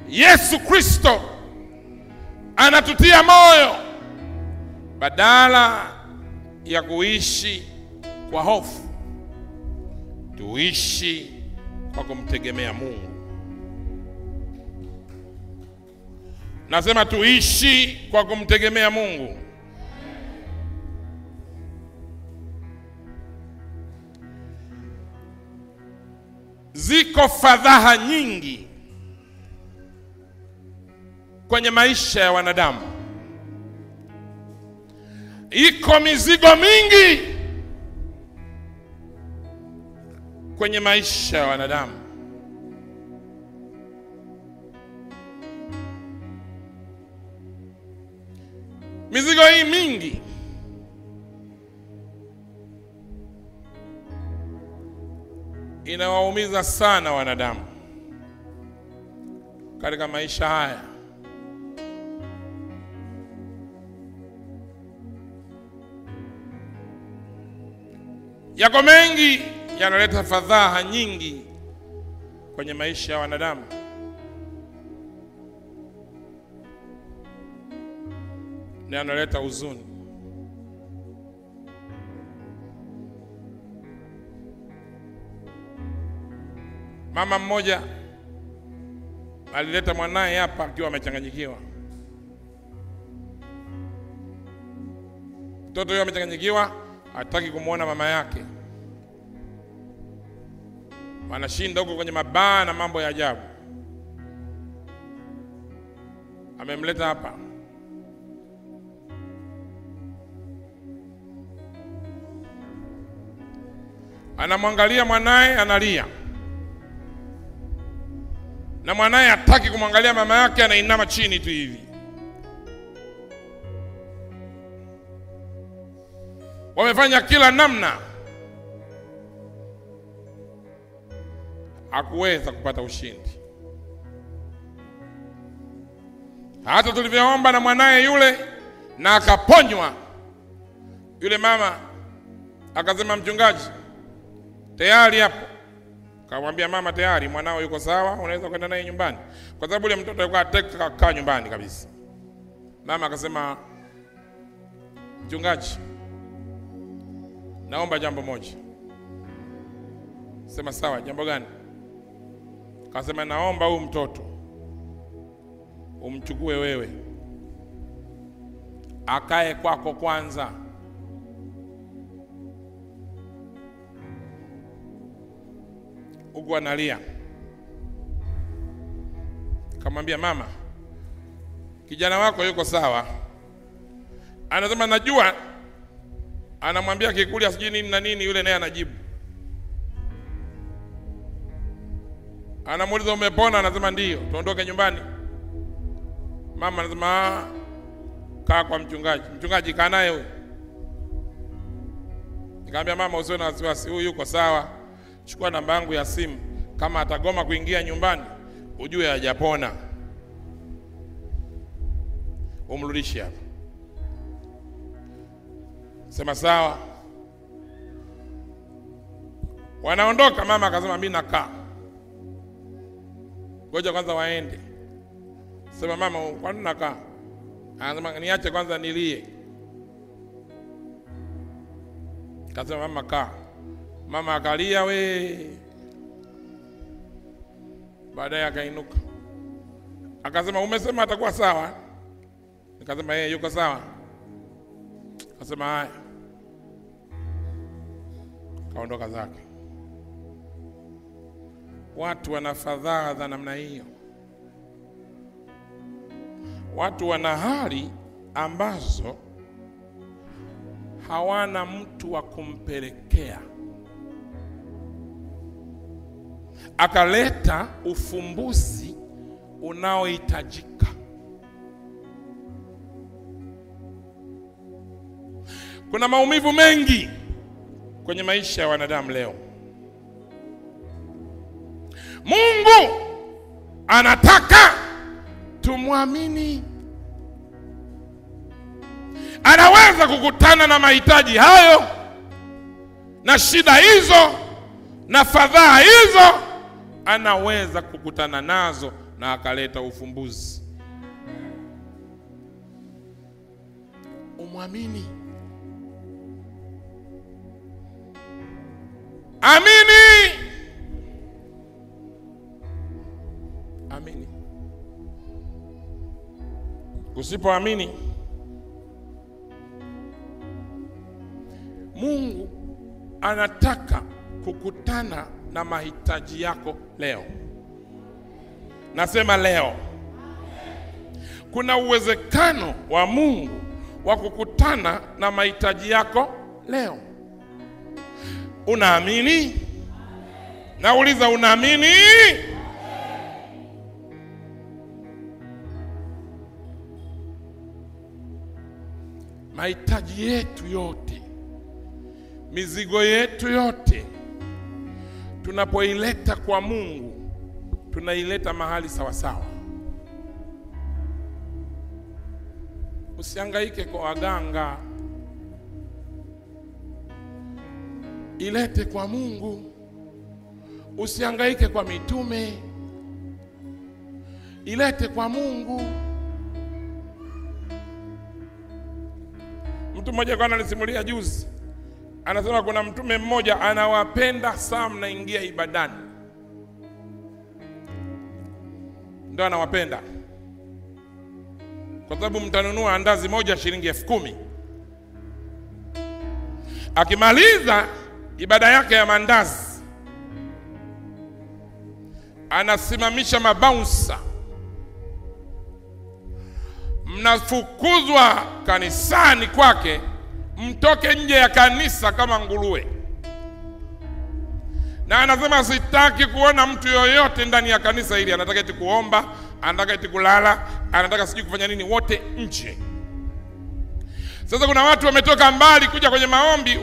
Yesu Kristo anatutia moyo badala ya kuishi kwa hofu, tuishi kwa kumtegemea Mungu. Nasema tuishi kwa kumtegemea Mungu. Ziko fadhaa nyingi kwenye maisha ya wanadamu. Iko mizigo mingi kwenye maisha ya wanadamu. Mizigo hii mingi inawaumiza sana wanadamu katika maisha haya. Yako mengi yanaleta fadhaa nyingi kwenye maisha ya wanadamu. Na yanaleta huzuni. Mama mmoja alileta mwanae hapa akiwa amechanganyikiwa. Mtoto huyo amechanganyikiwa, hataki kumuona mama yake. Wanashinda huko kwenye mabaa na mambo ya ajabu. Amemleta hapa. Anamwangalia mwanae analia. Na mwanae hataki kumwangalia mama yake, anainama chini tu hivi. Wamefanya kila namna, hakuweza kupata ushindi. Hata tulivyoomba na mwanae yule na akaponywa, yule mama akasema, mchungaji, tayari hapo. Kamwambia mama, tayari mwanao yuko sawa, unaweza kwenda naye nyumbani. Kwa sababu yule mtoto alikuwa ataka kukaa nyumbani kabisa. Mama akasema, mchungaji, naomba jambo moja. Sema sawa, jambo gani? Akasema, naomba huyu mtoto umchukue wewe, akae kwako kwanza. Huko analia. Kamwambia mama, kijana wako yuko sawa. Anasema najua. Anamwambia kikulia sijui nini na nini, yule naye anajibu. Anamuuliza umepona? Anasema ndio, tuondoke nyumbani. Mama anasema kaa kwa mchungaji. Mchungaji kaa naye huyo. Nikamwambia mama, usiwe na wasiwasi, huyu yuko sawa. Chukua namba yangu ya simu, kama atagoma kuingia nyumbani ujue hajapona, umrudishe hapa. Sema sawa. Wanaondoka. Mama akasema mimi nakaa, ngoja kwanza waende. Sema mama, kwa nini nakaa? Anasema niache kwanza nilie. Kasema mama kaa. Mama akalia we. Baadaye akainuka. Akasema umesema atakuwa sawa? Nikasema yeye yuko sawa. Akasema haya. Kaondoka zake. Watu wana fadhaa za namna hiyo. Watu wana hali ambazo hawana mtu wa kumpelekea. Akaleta ufumbuzi unaohitajika. Kuna maumivu mengi kwenye maisha ya wanadamu leo. Mungu anataka tumwamini. Anaweza kukutana na mahitaji hayo na shida hizo na fadhaa hizo, anaweza kukutana nazo na akaleta ufumbuzi. Umwamini. Amini. Amini. Usipoamini, Mungu anataka kukutana na mahitaji yako leo. Nasema leo. Kuna uwezekano wa Mungu wa kukutana na mahitaji yako leo. Unaamini? Nauliza, unaamini? Mahitaji yetu yote, mizigo yetu yote, tunapoileta kwa Mungu, tunaileta mahali sawa sawa. Usihangaike kwa waganga. Ilete kwa Mungu. Usihangaike kwa mitume. Ilete kwa Mungu. Mtu mmoja kwa ananisimulia juzi, anasema kuna mtume mmoja anawapenda sana mnaingia ibadani. Ndio anawapenda. Kwa sababu mtanunua andazi moja shilingi 10,000. Akimaliza ibada yake ya mandazi, anasimamisha mabouncer. Mnafukuzwa kanisani kwake, mtoke nje ya kanisa kama nguruwe. Na anasema sitaki kuona mtu yoyote ndani ya kanisa hili. Anataka eti kuomba, anataka eti kulala, anataka sijui kufanya nini, wote nje. Sasa kuna watu wametoka mbali kuja kwenye maombi,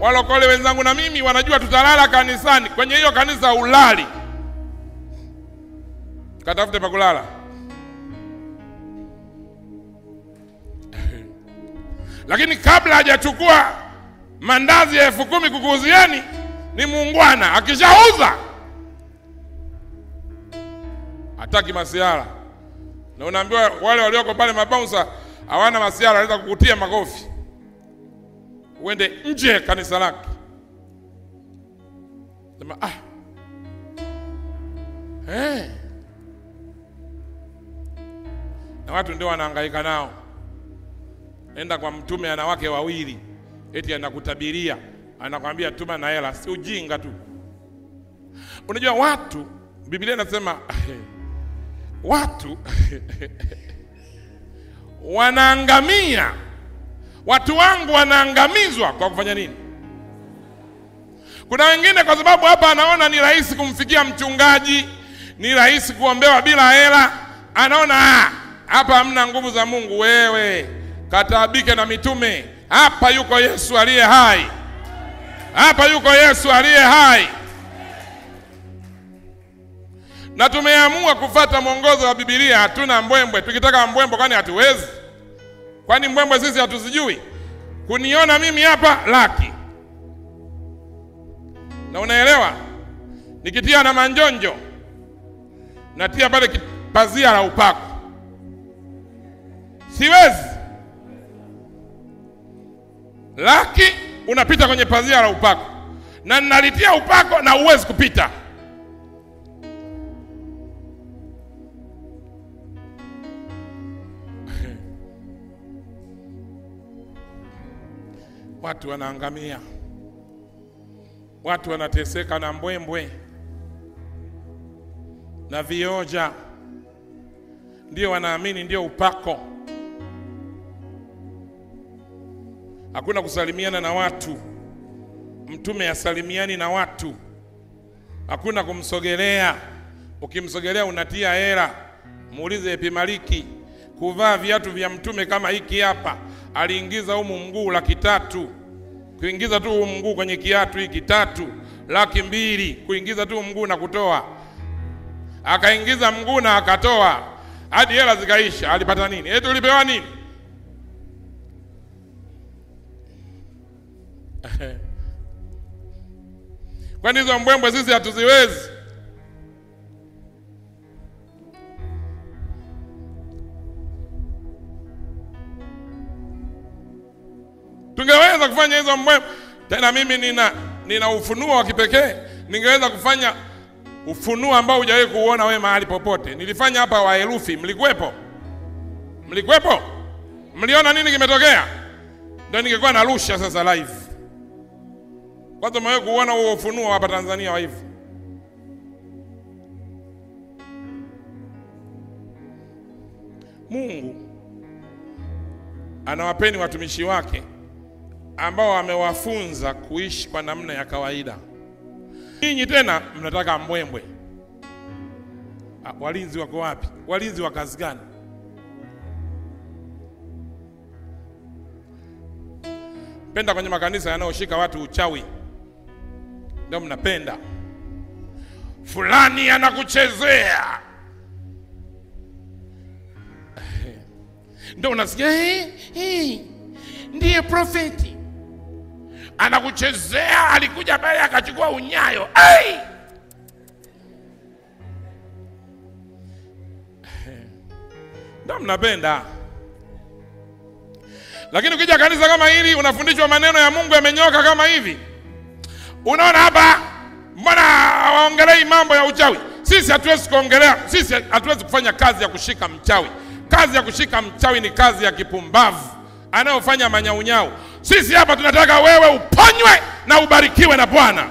walokole wenzangu na mimi wanajua tutalala kanisani. Kwenye hiyo kanisa ulali, katafute pa kulala. Lakini kabla hajachukua mandazi ya 10,000 kukuuzieni, ni muungwana. Akishauza hataki masiara. Na unaambiwa wale walioko pale mabouncer hawana masiara, anaweza kukutia makofi. Uende nje kanisa lake. Sema na watu ndio wanahangaika nao. Nenda kwa mtume ana wake 2, eti anakutabiria, anakuambia tuma na hela. Si ujinga tu. Unajua watu, Biblia inasema watu wanaangamia. Watu wangu wanaangamizwa kwa kufanya nini? Kuna wengine kwa sababu hapa anaona ni rahisi kumfikia mchungaji, ni rahisi kuombewa bila hela, anaona hapa hamna nguvu za Mungu. Wewe kataabike na mitume. Hapa yuko Yesu aliye hai. Hapa yuko Yesu aliye hai. Na tumeamua kufuata mwongozo wa Biblia. Hatuna mbwembwe. Tukitaka mbwembwe kwani hatuwezi? Kwani mbwembwe sisi hatuzijui? Kuniona mimi hapa laki. Na unaelewa? Nikitia na manjonjo, natia pale pazia la upako. Siwezi. Laki unapita kwenye pazia la upako. Na nalitia upako na uwezi kupita. Watu wanaangamia. Watu wanateseka na mbwembwe na vioja. Ndio wanaamini ndio upako. Hakuna kusalimiana na watu. Mtume asalimiani na watu. Hakuna kumsogelea. Ukimsogelea unatia hela. Muulize Epimaliki, kuvaa viatu vya mtume kama hiki hapa, aliingiza humu mguu 300,000. Kuingiza tu mguu kwenye kiatu hiki 3 200,000, kuingiza tu mguu na kutoa. Akaingiza mguu na akatoa, hadi hela zikaisha. Alipata nini? Eti ulipewa nini? Kwani hizo mbwembwe sisi hatuziwezi? Tungeweza kufanya hizo mbwembwe. Tena mimi nina ufunuo wa kipekee. Ningeweza kufanya ufunuo ambao hujawahi kuona wewe mahali popote. Nilifanya hapa wa herufi. Mlikuwepo? Mlikuwepo? Mliona nini kimetokea? Ndio ningekuwa narusha sasa live. Kwanza mwewe kuona huo ufunuo hapa Tanzania wa hivi. Mungu anawapeni watumishi wake ambao amewafunza kuishi kwa namna ya kawaida. Ninyi tena mnataka mbwembwe. Walinzi wako wapi? Walinzi wa kazi gani? Penda kwenye makanisa yanayoshika watu uchawi. Ndio mnapenda. Fulani anakuchezea. Ndio unasikia ndiye profeti. Anakuchezea, alikuja pale akachukua unyayo. Ndio mnapenda. Lakini ukija kanisa kama hili unafundishwa maneno ya Mungu yamenyoka kama hivi. Unaona hapa mbona waongelei mambo ya uchawi? Sisi hatuwezi kuongelea, sisi hatuwezi kufanya kazi ya kushika mchawi. Kazi ya kushika mchawi ni kazi ya kipumbavu anayofanya manyaunyau. Sisi hapa tunataka wewe uponywe na ubarikiwe na Bwana.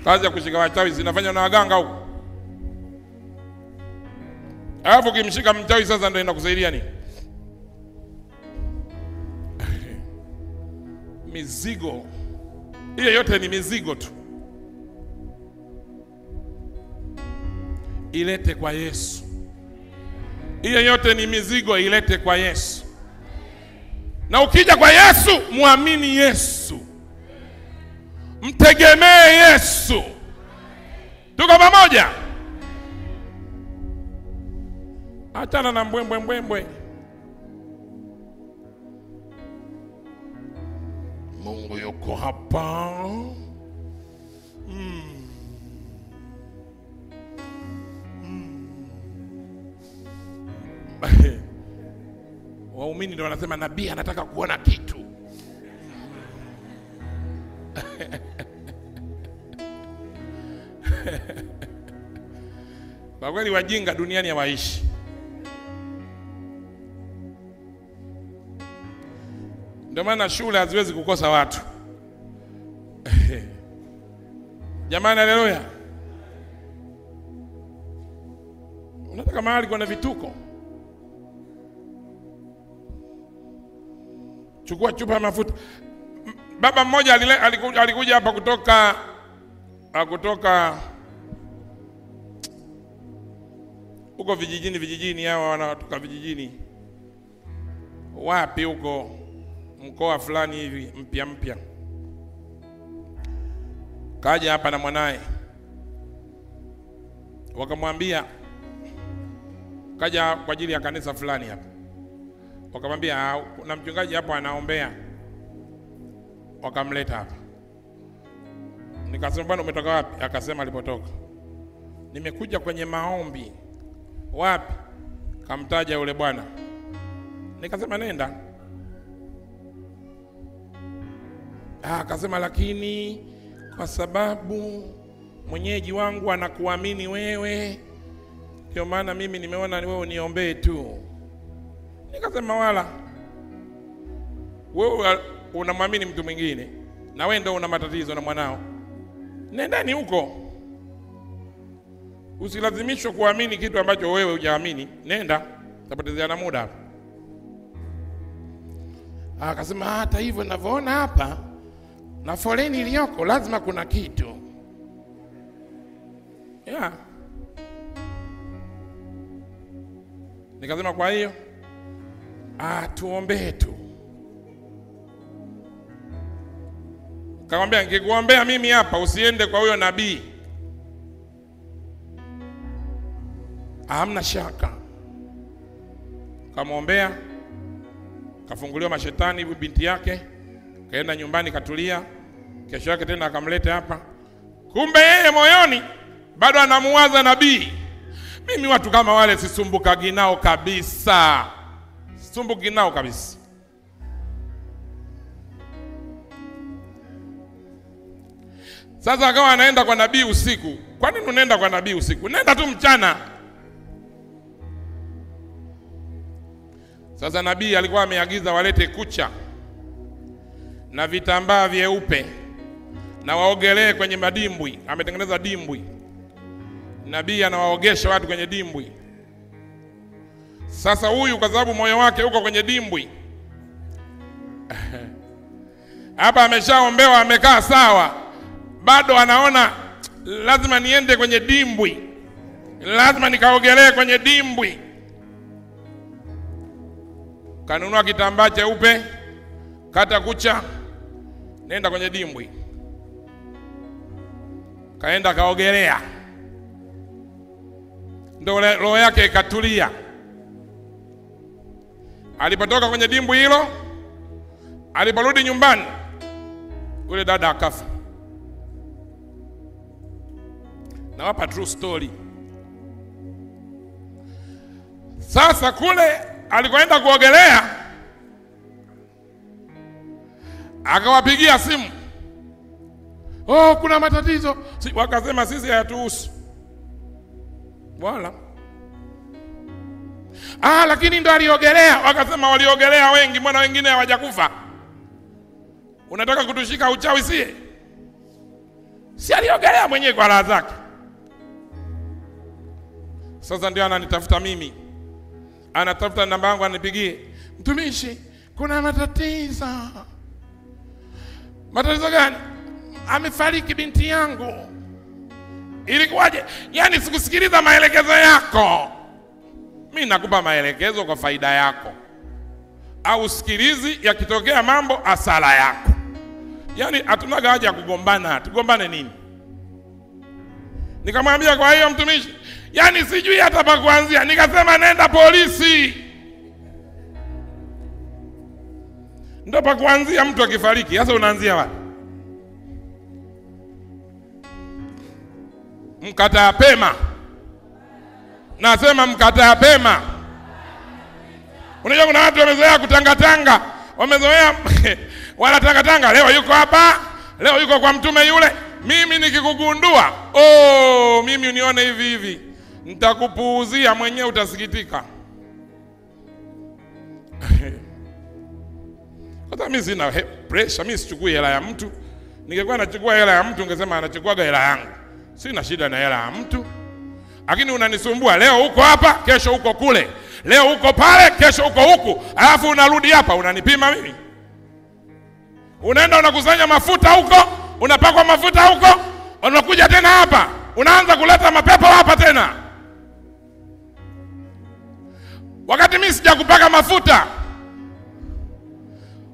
Kazi ya kushika wachawi zinafanywa na waganga huko. Alafu kimshika mchawi sasa ndio inakusaidia nini? Mizigo. Hiyo yote ni mizigo tu. Ilete kwa Yesu. Hiyo yote ni mizigo, ilete kwa Yesu. Na ukija kwa Yesu, muamini Yesu. Mtegemee Yesu. Tuko pamoja? Achana na mbwembwe. Mungu yuko hapa. Waumini ndio wanasema nabii anataka kuona kitu. Kwa kweli wajinga duniani hawaishi. Ndio maana shule haziwezi kukosa watu. Jamani, haleluya. Unataka mahali kuna vituko? Chukua chupa ya mafuta. Baba mmoja alikuja hapa kutoka huko vijijini hao wanatoka vijijini. Wapi huko? Mkoa fulani hivi mpya. Kaja hapa na mwanae. Wakamwambia kaja kwa ajili ya kanisa fulani hapa. Wakamwambia kuna mchungaji hapo anaombea. Wakamleta hapa. Nikasema bwana umetoka wapi? Akasema alipotoka. Nimekuja kwenye maombi. Wapi? Kamtaja yule bwana. Nikasema nenda. Akasema lakini kwa sababu mwenyeji wangu anakuamini wewe, ndio maana mimi nimeona wewe uniombee tu. Nikasema wala wewe unamwamini mtu mwingine na wewe ndio una matatizo na mwanao. Nendani huko. Usilazimishwe kuamini kitu ambacho wewe hujaamini. Nenda, utapotezeana muda hapa. Akasema hata hivyo ninavyoona hapa na foleni iliyoko lazima kuna kitu. Nikasema kwa hiyo tuombee tu. Kaambia nikikuombea mimi hapa usiende kwa huyo nabii. Hamna shaka. Kamwombea, kafunguliwa mashetani hivi binti yake, kaenda nyumbani katulia. Kesho yake tena akamleta hapa. Kumbe yeye moyoni bado anamuwaza nabii. Mimi watu kama wale sisumbukagi nao kabisa. Sisumbuki nao kabisa. Sasa akawa anaenda kwa nabii usiku. Kwa nini unaenda kwa nabii usiku? Nenda tu mchana. Sasa nabii alikuwa ameagiza walete kucha na vitambaa vyeupe na waogelee kwenye madimbwi. Ametengeneza dimbwi. Nabii anawaogesha watu kwenye dimbwi. Sasa huyu kwa sababu moyo wake uko kwenye dimbwi, hapa ameshaombewa, amekaa sawa, bado anaona lazima niende kwenye dimbwi, lazima nikaogelee kwenye dimbwi. Kanunua kitambaa cheupe, kata kucha, nenda kwenye dimbwi. Kaenda kaogelea. Ndio roho yake ikatulia. Alipotoka kwenye dimbwi hilo, aliporudi nyumbani, yule dada akafa. Nawapa true story. Sasa kule alikoenda kuogelea, akawapigia simu. Kuna matatizo. Wakasema sisi hayatuhusu. Wala. Lakini ndo aliogelea. Wakasema waliogelea wengi, mbona wengine hawajakufa? Unataka kutushika uchawi sie? Si aliogelea mwenyewe kwa raha zake. Sasa ndio ananitafuta mimi. Anatafuta namba yangu anipigie. Mtumishi, kuna matatizo. Matatizo gani? Amefariki binti yangu. Ilikuwaje? Yaani sikusikiliza maelekezo yako. Mimi nakupa maelekezo kwa faida yako. Au sikilizi yakitokea mambo asala yako. Yaani hatunaga haja ya kugombana. Tugombane nini? Nikamwambia kwa hiyo mtumishi, yaani sijui hata pa kuanzia. Nikasema nenda polisi. Ndio pa kuanzia mtu akifariki. Sasa unaanzia wapi? Mkataa pema. Nasema mkataa pema. Unajua kuna watu wamezoea kutangatanga. Wamezoea wanatangatanga. Leo yuko hapa, leo yuko kwa mtume yule. Mimi nikikugundua, mimi unione hivi hivi, nitakupuuzia mwenyewe, utasikitika. Hata mimi sina pressure, mimi sichukui hela ya mtu. Ningekuwa nachukua hela ya mtu ningesema anachukuaga hela yangu. Sina shida na hela ya mtu. Lakini unanisumbua, leo uko hapa, kesho uko kule. Leo uko pale, kesho uko huku. Alafu unarudi hapa, unanipima mimi. Unaenda unakusanya mafuta huko, unapakwa mafuta huko, unakuja tena hapa, unaanza kuleta mapepo hapa tena. Wakati mimi sijakupaka mafuta.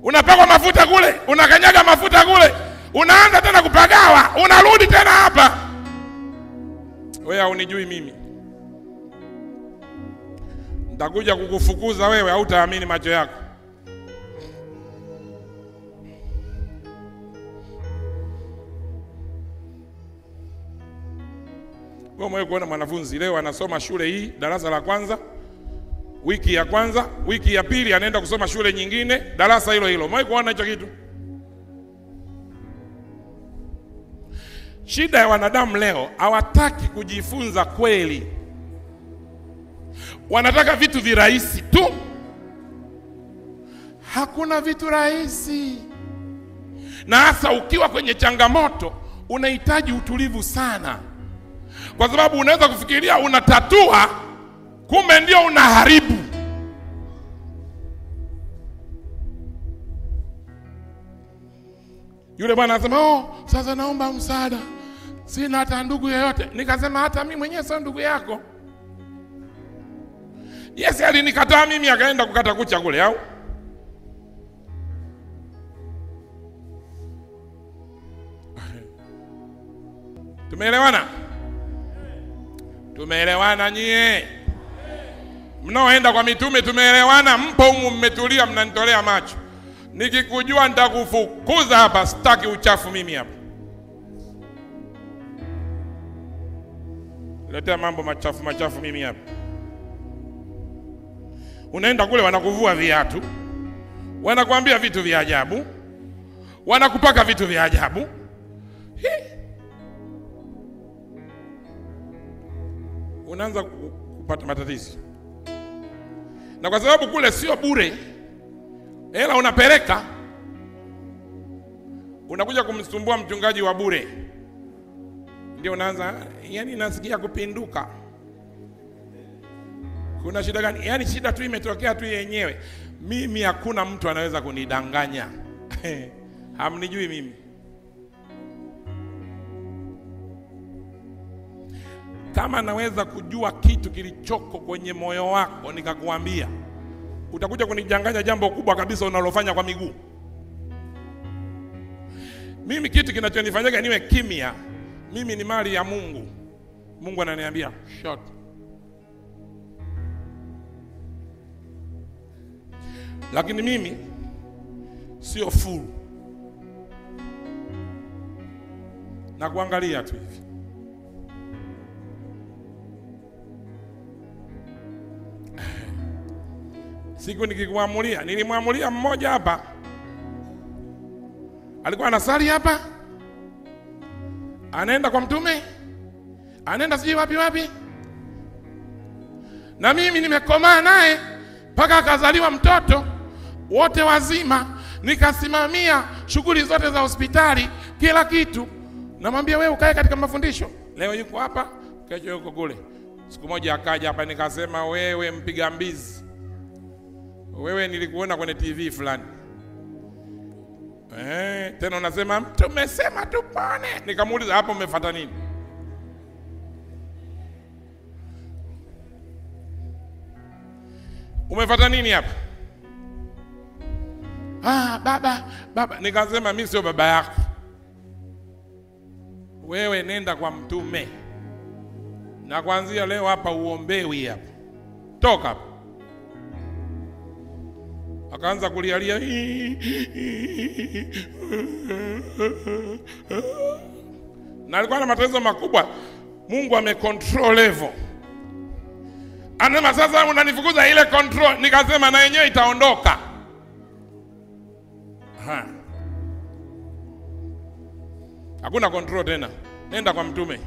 Unapakwa mafuta kule, unakanyaga mafuta kule, unaanza tena kupagawa, unarudi tena hapa. Wewe unijui mimi. Nitakuja kukufukuza wewe, hautaamini macho yako. Wewe mwenyewe kuona mwanafunzi leo anasoma shule hii darasa la kwanza, wiki ya kwanza, wiki ya pili anaenda kusoma shule nyingine, darasa hilo hilo. Mwenyewe kuona hicho kitu? Shida ya wanadamu leo, hawataki kujifunza kweli. Wanataka vitu virahisi tu. Hakuna vitu rahisi. Na hasa ukiwa kwenye changamoto, unahitaji utulivu sana. Kwa sababu unaweza kufikiria unatatua, kumbe ndio unaharibu. Yule bwana anasema, sasa naomba msaada. Sina hata ndugu yeyote. Nikasema hata mimi mwenyewe sio ndugu yako. Yesu alinikataa mimi akaenda kukata kucha kule au? Tumeelewana? Tumeelewana nyie? Mnaoenda kwa mitume tumeelewana? Mpo humu mmetulia mnanitolea macho. Nikikujua nitakufukuza hapa, sitaki uchafu mimi hapa. Letea mambo machafu mimi hapa. Unaenda kule wanakuvua viatu, wanakuambia vitu vya ajabu, wanakupaka vitu vya ajabu. Unaanza kupata matatizo. Na kwa sababu kule sio bure, hela unapeleka, unakuja kumsumbua mchungaji wa bure. Ndio unaanza, yani nasikia kupinduka. Kuna shida gani? Yani shida tu imetokea tu yenyewe. Mimi hakuna mtu anaweza kunidanganya. Hamnijui mimi. Kama naweza kujua kitu kilichoko kwenye moyo wako nikakuambia, utakuja kunijanganya jambo kubwa kabisa unalofanya kwa miguu. Mimi kitu kinachonifanyaga niwe kimya, mimi ni mali ya Mungu. Mungu ananiambia short. Lakini mimi sio full. Na kuangalia tu hivi. Siku nikikuamulia, nilimwamulia mmoja hapa. Alikuwa anasali hapa, anaenda kwa mtume, anaenda siji wapi. Na mimi nimekomaa naye mpaka akazaliwa mtoto, wote wazima, nikasimamia shughuli zote za hospitali, kila kitu. Namwambia wewe ukae katika mafundisho. Leo yuko hapa, kesho yuko kule. Siku moja akaja hapa nikasema, wewe mpiga mbizi, wewe nilikuona kwenye TV fulani. Tena unasema tumesema tupone. Nikamuuliza hapo umefuata nini? Umefuata nini hapa? Baba. Nikasema mimi sio baba yako. Wewe nenda kwa mtume. Na kuanzia leo hapa uombewi hapa. Toka hapa. Akaanza kulialia. Na alikuwa na matatizo makubwa. Mungu amecontrol level. Anasema sasa unanifukuza ile control. Nikasema na yenyewe itaondoka. Hakuna control tena. Nenda kwa mtume.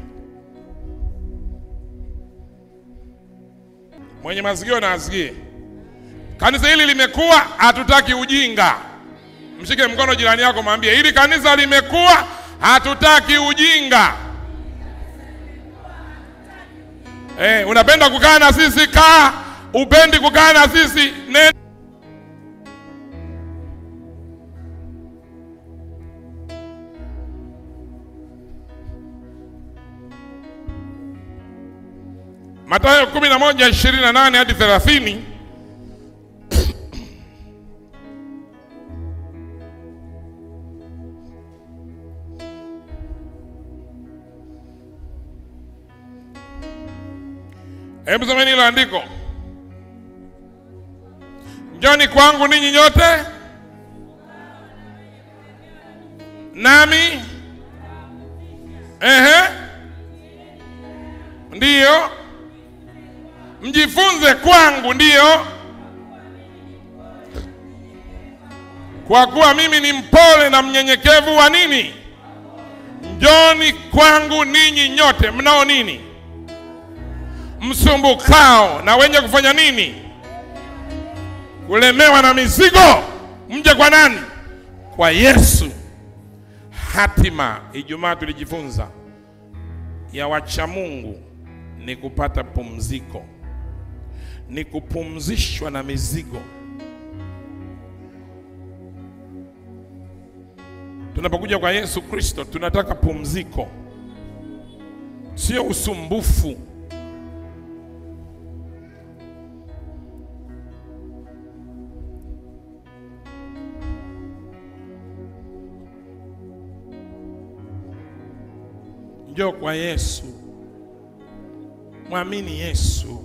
Mwenye masikio na asikie. Kanisa hili limekuwa, hatutaki ujinga. Mshike mkono jirani yako mwambie, hili kanisa limekuwa, hatutaki ujinga. Unapenda kukaa na sisi, kaa. Upendi kukaa na sisi, nenda. Mathayo 11:28 hadi 30. Hebu someni hilo andiko. Njoni kwangu ninyi nyote, nami ndiyo mjifunze kwangu, ndiyo, kwa kuwa mimi ni mpole na mnyenyekevu wa nini? Njoni kwangu ninyi nyote mnao nini? Msumbukao na wenye kufanya nini? Kulemewa na mizigo. Mje kwa nani? Kwa Yesu. Hatima Ijumaa tulijifunza ya wacha Mungu ni kupata pumziko, ni kupumzishwa na mizigo. Tunapokuja kwa Yesu Kristo tunataka pumziko, sio usumbufu. Njoo kwa Yesu. Mwamini Yesu.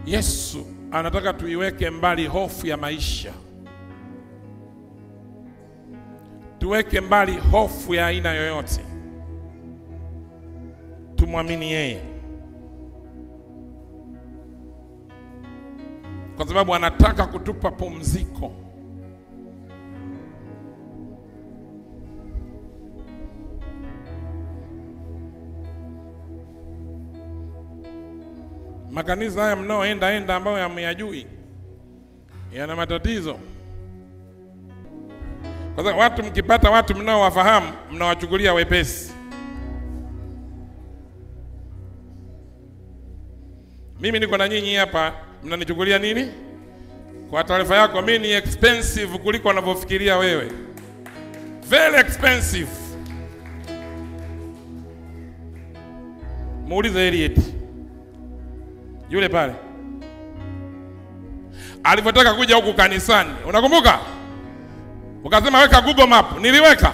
Yesu anataka tuiweke mbali hofu ya maisha. Tuweke mbali hofu ya aina yoyote. Tumwamini yeye. Kwa sababu anataka kutupa pumziko. Makanisa haya mnaoenda ambayo hamyajui yana matatizo. Kwa sababu watu mkipata watu mnaowafahamu mnawachukulia wepesi. Mimi niko na nyinyi hapa, mnanichukulia nini? Kwa taarifa yako, mimi ni expensive kuliko unavyofikiria wewe. Very expensive. Muulize Elliot. Yule pale alipotaka kuja huku kanisani, unakumbuka? Ukasema weka Google Map, niliweka.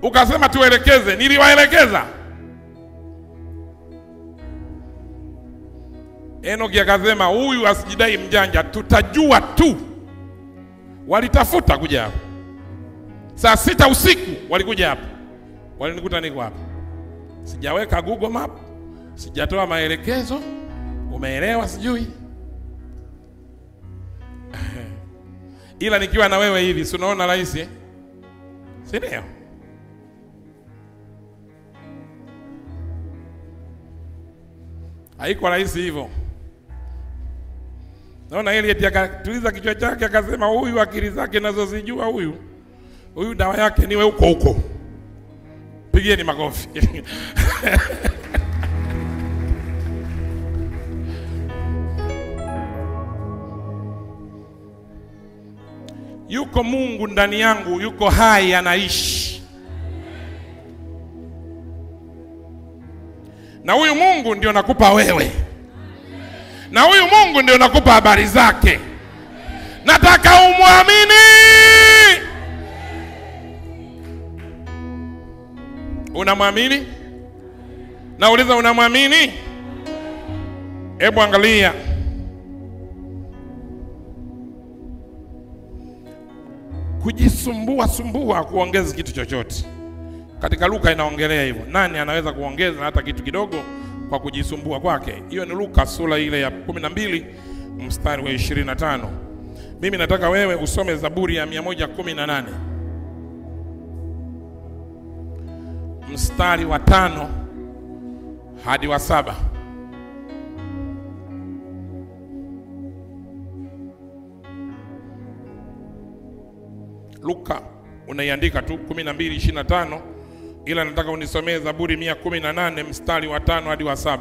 Ukasema tuelekeze, niliwaelekeza. Enoki akasema huyu asijidai mjanja, tutajua tu. Walitafuta kuja hapa. Saa 6 usiku walikuja hapa. Walinikuta niko hapa. Sijaweka Google Map, sijatoa maelekezo. Umeelewa sijui? Ila nikiwa na wewe hivi, si unaona rahisi eh? Si ndio? Haiko rahisi hivyo. Naona Elliot akatuliza kichwa chake akasema huyu akili zake nazozijua huyu dawa yake niwe huko. Pigieni makofi. Yuko Mungu ndani yangu, yuko hai, anaishi. Na huyu Mungu ndio nakupa wewe. Na huyu Mungu ndio nakupa habari zake. Nataka umwamini. Unamwamini? Nauliza, unamwamini? Hebu angalia. Kujisumbua kuongeza kitu chochote. Katika Luka inaongelea hivyo. Nani anaweza kuongeza hata kitu kidogo kwa kujisumbua kwake? Hiyo ni Luka sura ile ya 12 mstari wa 25. Mimi nataka wewe usome Zaburi ya 118. Mstari wa 5 hadi wa 7. Luka unaiandika tu 12:25, ila nataka unisomee Zaburi 118 mstari wa 5 hadi wa 7.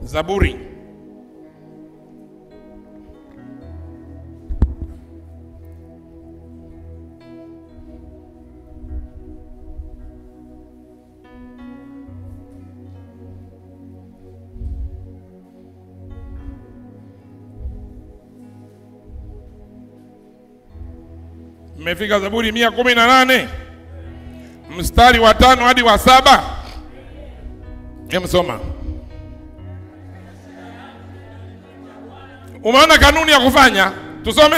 Zaburi Mmefika Zaburi 118 mstari wa 5 hadi wa 7. Msoma. Umeona kanuni ya kufanya? Tusome.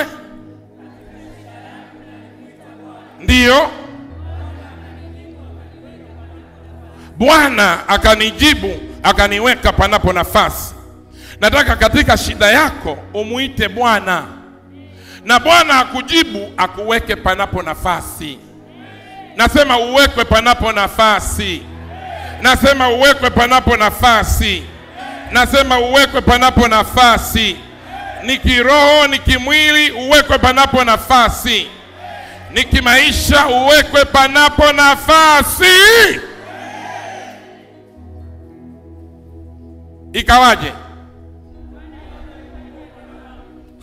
Ndiyo. Bwana akanijibu, akaniweka panapo nafasi. Nataka katika shida yako umuite Bwana. Na Bwana akujibu, akuweke panapo nafasi. Nasema uwekwe panapo nafasi. Nasema uwekwe panapo nafasi. Nasema uwekwe panapo nafasi. Ni kiroho, ni kimwili, uwekwe panapo nafasi. Ni kimaisha, uwekwe panapo nafasi. Ikawaje?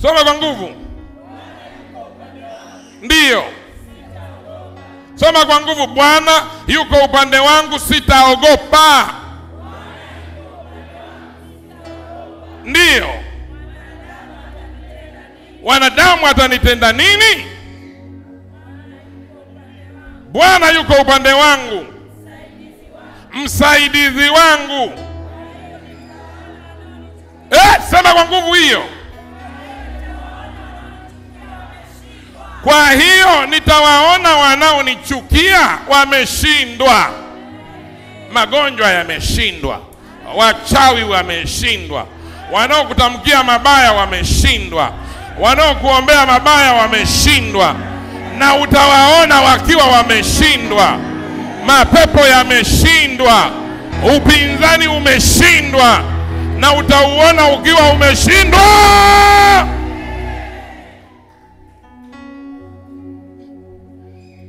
Soma kwa nguvu. Ndiyo. Soma kwa nguvu. Bwana yuko upande wangu, sitaogopa. Ndiyo. Wanadamu watanitenda nini? Bwana yuko upande wangu, msaidizi wangu. Sema kwa nguvu hiyo. Kwa hiyo nitawaona wanaonichukia wameshindwa. Magonjwa yameshindwa, wachawi wameshindwa, wanaokutamkia mabaya wameshindwa, wanaokuombea mabaya wameshindwa, na utawaona wakiwa wameshindwa. Mapepo yameshindwa, upinzani umeshindwa, na utauona ukiwa umeshindwa.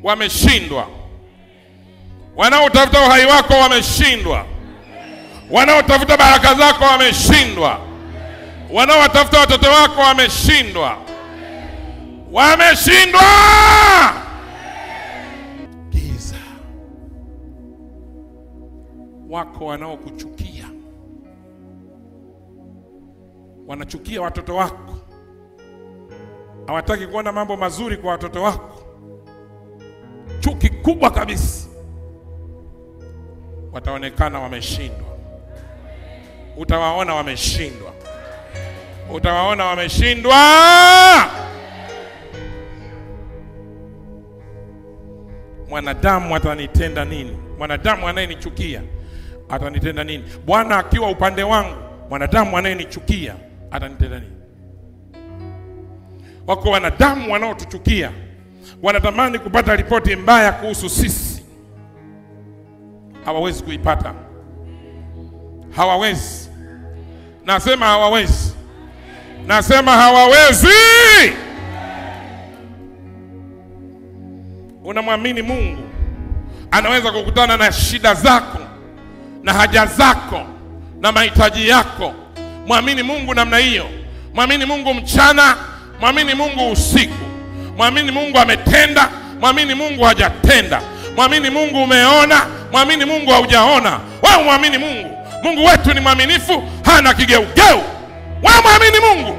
Wameshindwa. Wanaotafuta uhai wako wameshindwa. Wanaotafuta baraka zako wameshindwa. Wanaotafuta watoto wako wameshindwa. Wameshindwa. Giza. Wako wanaokuchukia. Wanachukia watoto wako. Hawataki kuona mambo mazuri kwa watoto wako. Chuki kubwa kabisa. Wataonekana wameshindwa. Utawaona wameshindwa. Utawaona wameshindwa. Mwanadamu atanitenda nini? Mwanadamu anayenichukia atanitenda nini? Bwana akiwa upande wangu, mwanadamu anayenichukia atanitenda nini? Wako wanadamu wanaotuchukia, wanatamani kupata ripoti mbaya kuhusu sisi. Hawawezi kuipata. Hawawezi. Nasema hawawezi. Nasema hawawezi. Unamwamini Mungu, anaweza kukutana na shida zako na haja zako na mahitaji yako. Mwamini Mungu namna hiyo. Mwamini Mungu mchana, mwamini Mungu usiku. Mwamini Mungu ametenda, mwamini Mungu hajatenda. Mwamini Mungu umeona, mwamini Mungu haujaona. Wewe mwamini Mungu. Mungu wetu ni mwaminifu, hana kigeugeu. Wewe mwamini Mungu.